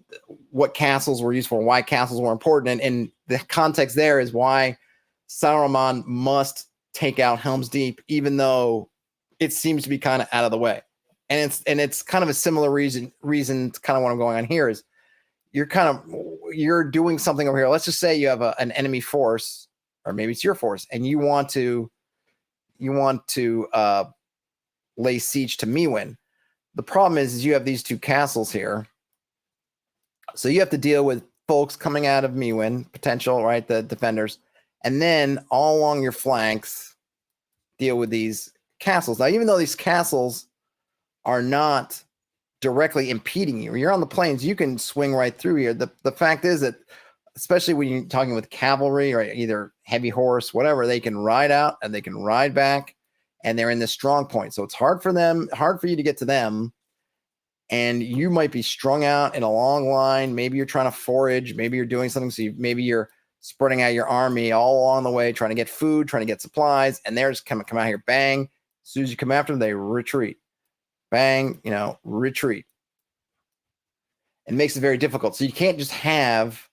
what castles were used for, why castles were important, and the context there is why Saruman must take out Helm's Deep, even though it seems to be kind of out of the way. And it's kind of a similar reason to kind of what I'm going on here is you're doing something over here. Let's just say you have an enemy force, or maybe it's your force, and you want to lay siege to Mewin. The problem is you have these two castles here. So you have to deal with folks coming out of Mewin, potential, right? The defenders. And then all along your flanks, deal with these castles. Now, even though these castles are not directly impeding you, you're on the plains, you can swing right through here. The fact is that, especially when you're talking with cavalry or either heavy horse, whatever, they can ride out and they can ride back. And they're in this strong point. So it's hard for you to get to them. And you might be strung out in a long line. Maybe you're trying to forage. Maybe you're doing something. So maybe you're spreading out your army all along the way, trying to get food, trying to get supplies. And they're just come out here, bang. As soon as you come after them, they retreat. Bang, retreat. It makes it very difficult. So you can't just have,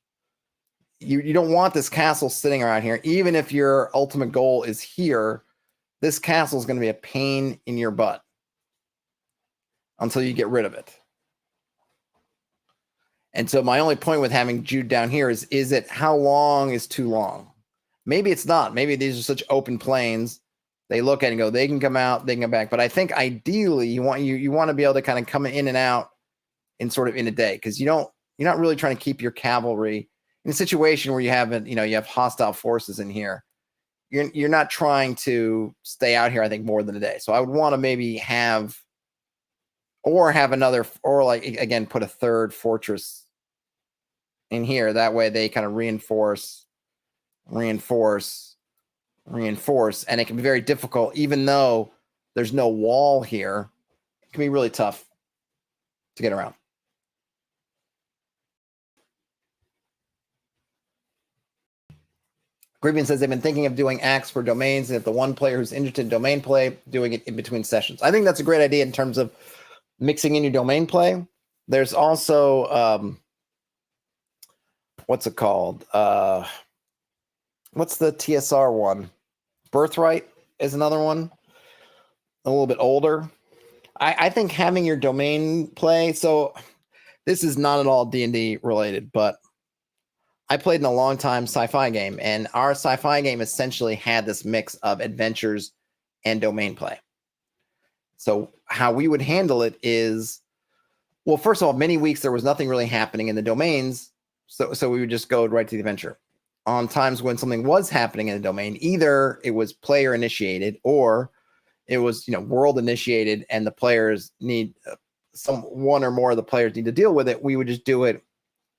you don't want this castle sitting around here. Even if your ultimate goal is here, this castle is going to be a pain in your butt until you get rid of it. And so my only point with having Jude down here is it how long is too long? Maybe it's not. Maybe these are such open plains. They look at it and go, they can come out, they can come back. But I think ideally you want to be able to kind of come in and out in a day, because you're not really trying to keep your cavalry in a situation where you have hostile forces in here. You're not trying to stay out here, I think, more than a day. So I would want to maybe have another, or like, again, put a third fortress in here. That way they kind of reinforce. And it can be very difficult, even though there's no wall here. It can be really tough to get around. Grivian says they've been thinking of doing acts for domains, and if the one player who's interested in domain play, doing it in between sessions. I think that's a great idea in terms of mixing in your domain play. There's also, what's it called? What's the TSR one? Birthright is another one. A little bit older. I think having your domain play. So this is not at all D&D related, but I played in a long time sci-fi game, and our sci-fi game essentially had this mix of adventures and domain play. So how we would handle it is, well, first of all, many weeks there was nothing really happening in the domains, so we would just go right to the adventure. On times when something was happening in the domain, either it was player initiated or it was, world initiated, and the players need one or more of the players need to deal with it. We would just do it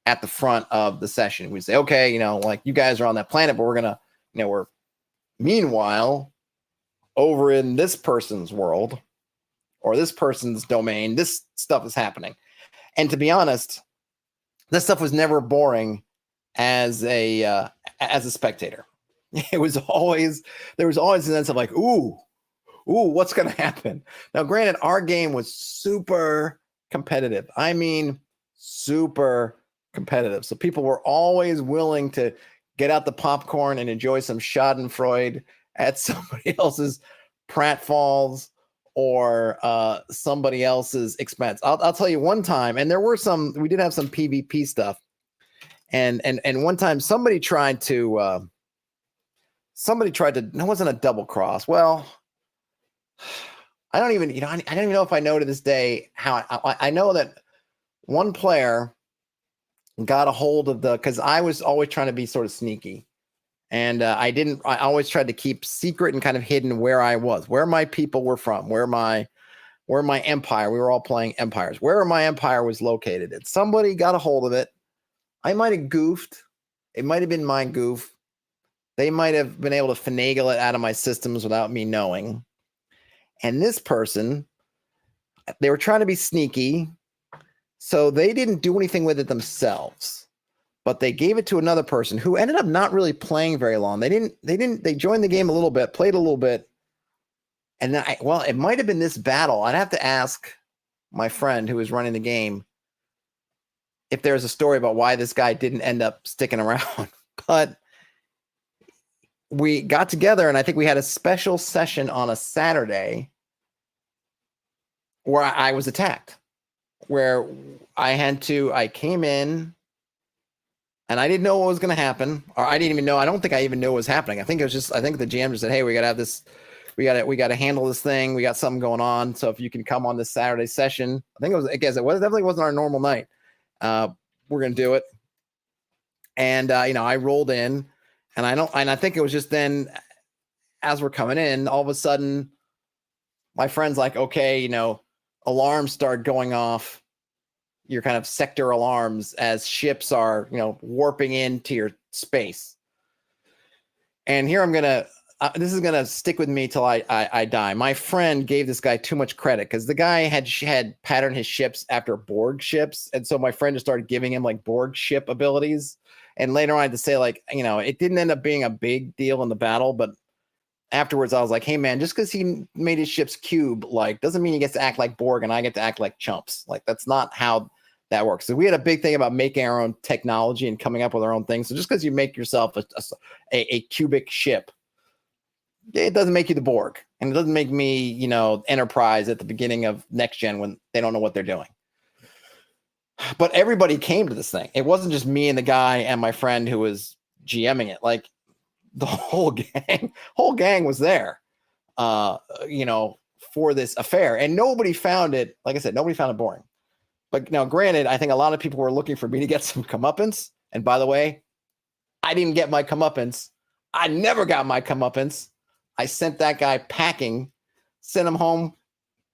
at the front of the session. We'd say, okay, like you guys are on that planet, but we're gonna, we're meanwhile over in this person's world or this person's domain, this stuff is happening. And to be honest, this stuff was never boring as a spectator. There was always a sense of like, ooh, what's gonna happen? Now, granted, our game was super competitive. I mean, super competitive. So people were always willing to get out the popcorn and enjoy some Schadenfreude at somebody else's pratfalls or somebody else's expense. I'll tell you one time, and we did have some PvP stuff. And one time somebody tried to, it wasn't a double cross. Well, I don't even know if I know to this day how I know that one player got a hold of because I was always trying to be sort of sneaky, and I always tried to keep secret and kind of hidden where I was, where my people were from, where my empire, we were all playing empires, where my empire was located. And somebody got a hold of it. I might have goofed. It might have been my goof. They might have been able to finagle it out of my systems without me knowing. And this person, they were trying to be sneaky, so they didn't do anything with it themselves, but they gave it to another person who ended up not really playing very long. They joined the game a little bit, played a little bit. And then it might have been this battle. I'd have to ask my friend who was running the game if there's a story about why this guy didn't end up sticking around. But we got together, and I think we had a special session on a Saturday where I was attacked, where I came in and I didn't know what was going to happen, or I don't think I even knew what was happening. I think the GM just said, hey, we got to have this, we got to handle this thing. We got something going on. So if you can come on this Saturday session, it definitely wasn't our normal night. We're going to do it. And, I rolled in, and I think it was just then, as we're coming in, all of a sudden my friend's like, okay, alarms start going off, your kind of sector alarms, as ships are, warping into your space. And here this is going to stick with me till I die. My friend gave this guy too much credit because the guy had patterned his ships after Borg ships. And so my friend just started giving him like Borg ship abilities. And later on I had to say, like, it didn't end up being a big deal in the battle, but afterwards I was like, hey man, just because he made his ships cube, like, doesn't mean he gets to act like Borg and I get to act like chumps. Like, that's not how that works. So we had a big thing about making our own technology and coming up with our own things. So just because you make yourself a cubic ship, it doesn't make you the Borg, and it doesn't make me, Enterprise at the beginning of Next Gen when they don't know what they're doing. But everybody came to this thing. It wasn't just me and the guy and my friend who was GMing it. Like, the whole gang was there, for this affair, and nobody found it. Like I said, nobody found it boring. But now, granted, I think a lot of people were looking for me to get some comeuppance. And by the way, I didn't get my comeuppance. I never got my comeuppance. I sent that guy packing, sent him home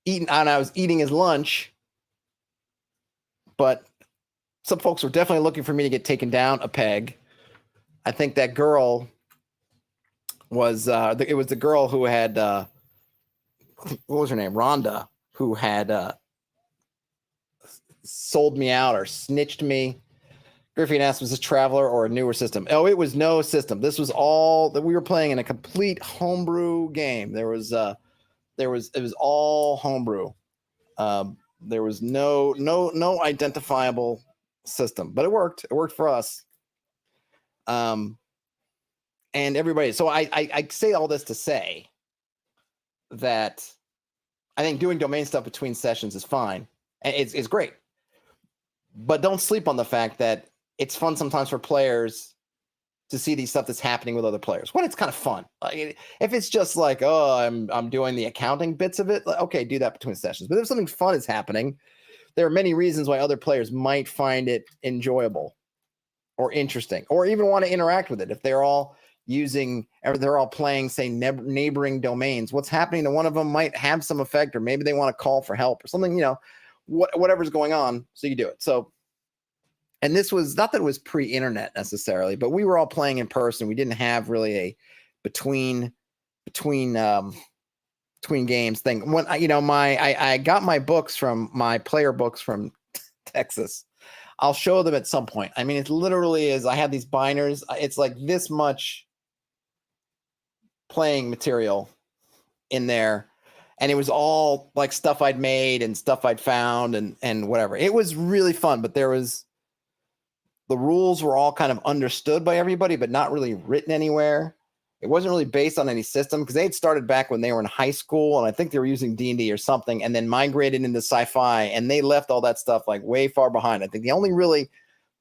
eating, and I was eating his lunch. But some folks were definitely looking for me to get taken down a peg. I think that girl was it was the girl who had what was her name? Rhonda, who had sold me out or snitched me. Griffin asked, was this Traveler or a newer system? Oh, it was no system. This was all that we were playing in a complete homebrew game. It was all homebrew. There was no identifiable system, but it worked. It worked for us. And everybody, so I say all this to say that I think doing domain stuff between sessions is fine. It's great. But don't sleep on the fact that it's fun sometimes for players to see these stuff that's happening with other players. When it's kind of fun. Like, if it's just like, oh, I'm doing the accounting bits of it, okay, do that between sessions. But if something fun is happening, there are many reasons why other players might find it enjoyable or interesting, or even want to interact with it. If they're all using, or they're all playing, say, neighboring domains, what's happening to one of them might have some effect, or maybe they want to call for help or something, whatever's going on. So you do it. So, and this was not that it was pre-internet necessarily, but we were all playing in person. We didn't have really a between games thing. When I got my books from my player books from Texas. I'll show them at some point. I mean, it literally is. I have these binders. It's like this much playing material in there, and it was all like stuff I'd made and stuff I'd found and whatever. It was really fun, but the rules were all kind of understood by everybody, but not really written anywhere. It wasn't really based on any system because they had started back when they were in high school, and I think they were using D&D or something, and then migrated into sci-fi, and they left all that stuff like way far behind. I think the only really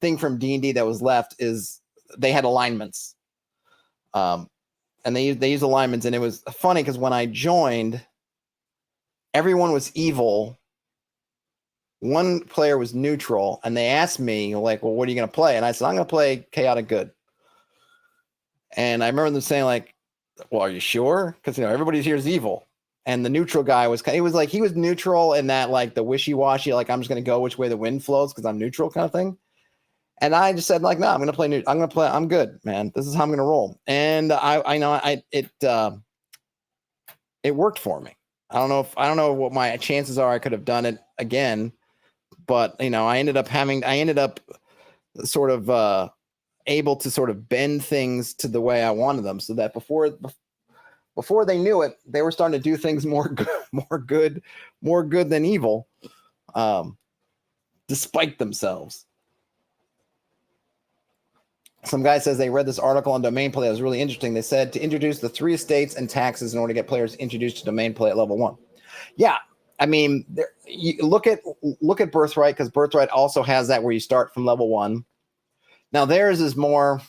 thing from D&D that was left is they had alignments, and they used alignments, and it was funny because when I joined, everyone was evil. One player was neutral, and they asked me like, "Well, what are you going to play?" And I said, "I'm going to play chaotic good." And I remember them saying like, "Well, are you sure?" Because everybody here is evil. And the neutral guy was he was neutral in that like the wishy-washy, like I'm just going to go which way the wind flows because I'm neutral kind of thing. And I just said like, no, I'm going to play I'm good, man. This is how I'm going to roll. And it worked for me. I don't know what my chances are. I could have done it again, but I ended up sort of able to sort of bend things to the way I wanted them, so that before they knew it, they were starting to do things more good than evil, despite themselves. Some guy says they read this article on domain play that was really interesting. They said to introduce the 3 estates and taxes in order to get players introduced to domain play at level 1. Yeah, I mean, you look at Birthright, because Birthright also has that where you start from level 1. Now theirs is more,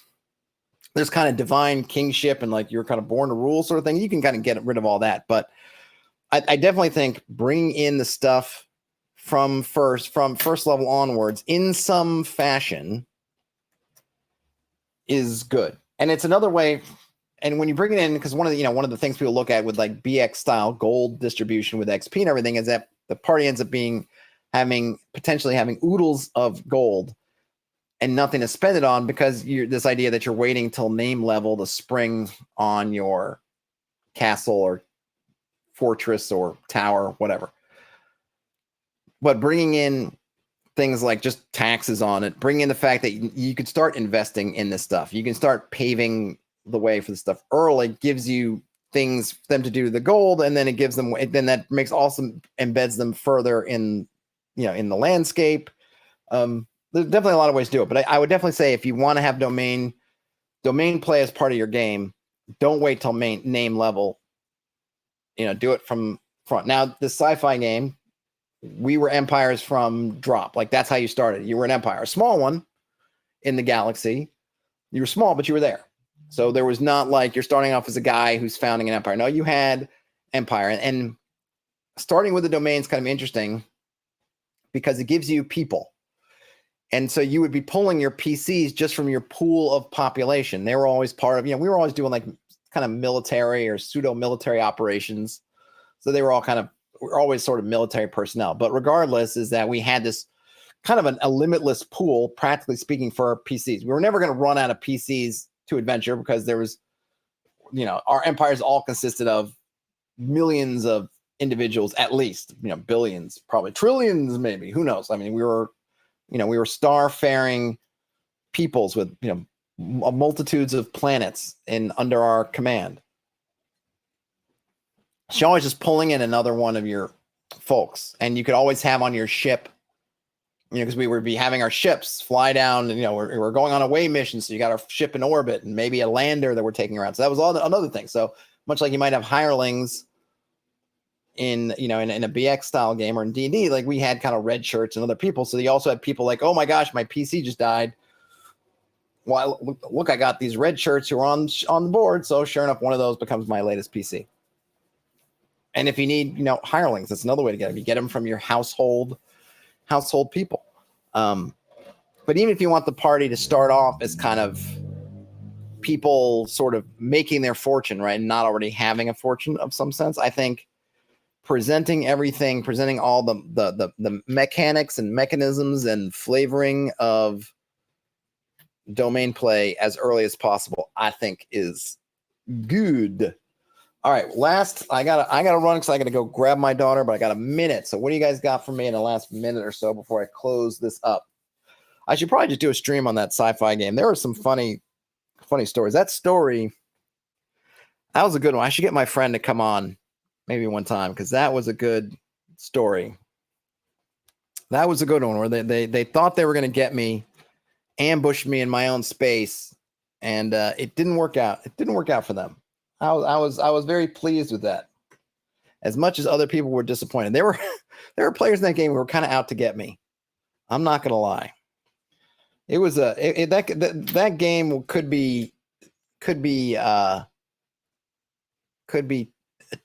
there's kind of divine kingship and like you're kind of born to rule sort of thing. You can kind of get rid of all that. But I definitely think bringing in the stuff from first level onwards in some fashion is good. And it's another way. And when you bring it in, because one of the things people look at with like BX style gold distribution with XP and everything is that the party ends up potentially having oodles of gold and nothing to spend it on, because this idea that you're waiting till name level to spring on your castle or fortress or tower, whatever. But bringing in things like just taxes on it, bringing in the fact that you could start investing in this stuff. You can start paving the way for the stuff early, gives you things for them to do the gold, and then it gives them, then that makes awesome, embeds them further in the landscape. There's definitely a lot of ways to do it, but I would definitely say if you want to have domain play as part of your game, don't wait till name level. Do it from front. Now, the sci-fi game, we were empires from drop. Like that's how you started. You were an empire, a small one in the galaxy. You were small, but you were there. So there was not like you're starting off as a guy who's founding an empire. No, you had empire, and starting with the domain is kind of interesting because it gives you people. And so you would be pulling your PCs just from your pool of population. They were always part of, we were always doing like kind of military or pseudo-military operations. So they were all we're always sort of military personnel. But regardless, is that we had this kind of a limitless pool, practically speaking, for our PCs. We were never going to run out of PCs to adventure because there was, our empires all consisted of millions of individuals, at least, billions, probably trillions, maybe. Who knows? I mean, we were star-faring peoples with, multitudes of planets under our command. She always just pulling in another one of your folks, and you could always have on your ship because we would be having our ships fly down, and, we're going on away mission. So you got our ship in orbit and maybe a lander that we're taking around. So that was another thing. So much like you might have hirelings in a BX style game or in D&D, like we had kind of red shirts and other people. So you also had people like, oh my gosh, my PC just died. Well, look, I got these red shirts who are on the board. So sure enough, one of those becomes my latest PC. And if you need, hirelings, that's another way to get them. You get them from your household people. But even if you want the party to start off as kind of people sort of making their fortune, right, and not already having a fortune of some sense, I think presenting all the mechanics and mechanisms and flavoring of domain play as early as possible, I think is good. All right, last, I gotta run because I gotta go grab my daughter, but I got a minute. So what do you guys got for me in the last minute or so before I close this up? I should probably just do a stream on that sci-fi game. There were some funny stories. That story, that was a good one. I should get my friend to come on maybe one time because that was a good story. That was a good one where they thought they were going to get me, ambushed me in my own space, and it didn't work out. It didn't work out for them. I was very pleased with that. As much as other people were disappointed, there were players in that game who were kind of out to get me. I'm not going to lie. It was that game could be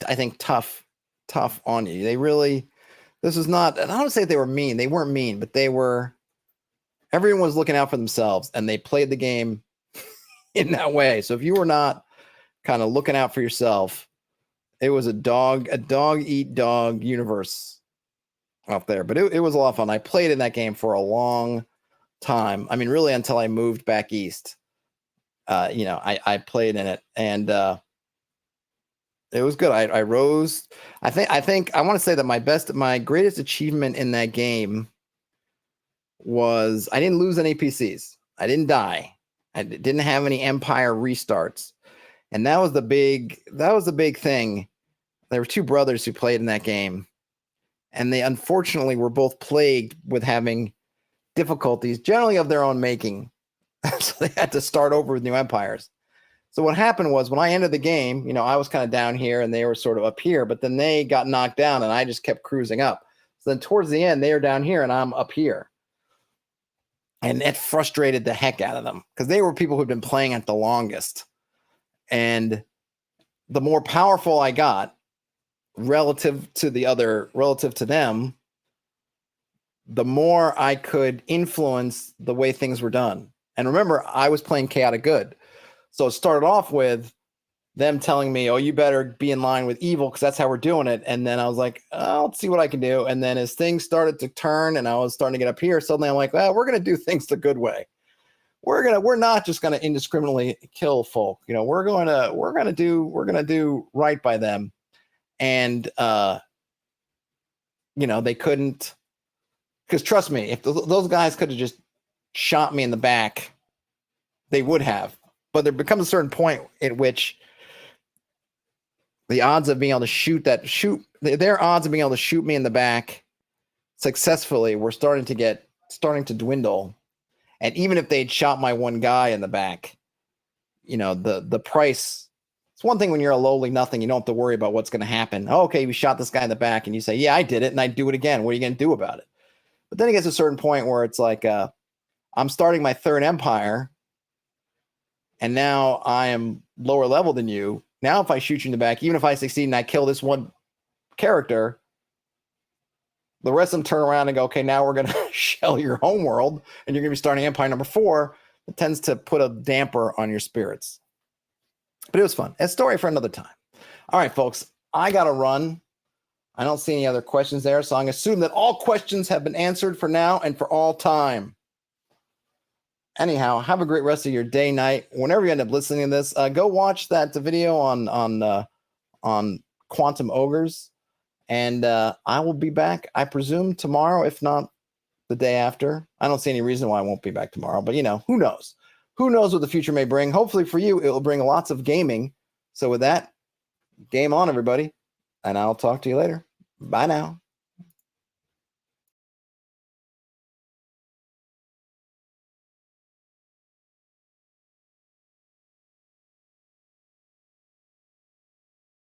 I think tough on you. They really, this is not, and I don't say they were mean. They weren't mean, but everyone was looking out for themselves and they played the game in that way. So if you were not kind of looking out for yourself, it was a dog eat dog universe out there, but it was a lot of fun. I played in that game for a long time. I mean, really until I moved back east. I played in it and it was good. I rose. I think I want to say that my greatest achievement in that game was I didn't lose any PCs. I didn't die. I didn't have any empire restarts. And that was the big thing. There were two brothers who played in that game. And they unfortunately were both plagued with having difficulties, generally of their own making. So they had to start over with new empires. So what happened was when I ended the game, I was kind of down here and they were sort of up here, but then they got knocked down and I just kept cruising up. So then towards the end, they are down here and I'm up here. And it frustrated the heck out of them because they were people who'd been playing it the longest. And the more powerful I got relative to them, the more I could influence the way things were done. And remember, I was playing chaotic good. So it started off with them telling me, oh, you better be in line with evil because that's how we're doing it. And then I was like, I'll see what I can do. And then as things started to turn and I was starting to get up here, suddenly I'm like, well, we're going to do things the good way. We're not just going to indiscriminately kill folk. We're going to do right by them. And, they couldn't, because trust me, if those guys could have just shot me in the back, they would have. But there becomes a certain point at which the odds of being able to their odds of being able to shoot me in the back successfully were starting to dwindle. And even if they'd shot my one guy in the back, the price, it's one thing when you're a lowly nothing, you don't have to worry about what's going to happen. Oh, okay, we shot this guy in the back and you say, yeah, I did it. And I do it again. What are you going to do about it? But then it gets to a certain point where it's like, I'm starting my third empire. And now I am lower level than you. Now, if I shoot you in the back, even if I succeed and I kill this one character, the rest of them turn around and go, okay, now we're going to shell your home world and you're going to be starting empire number 4. It tends to put a damper on your spirits. But it was fun. A story for another time. All right, folks, I got to run. I don't see any other questions there, so I'm going to assume that all questions have been answered for now and for all time. Anyhow, have a great rest of your day, night. Whenever you end up listening to this, go watch that video on quantum ogres, and I will be back, I presume, tomorrow, if not the day after. I don't see any reason why I won't be back tomorrow, but who knows? Who knows what the future may bring? Hopefully for you, it will bring lots of gaming. So with that, game on, everybody, and I'll talk to you later. Bye now.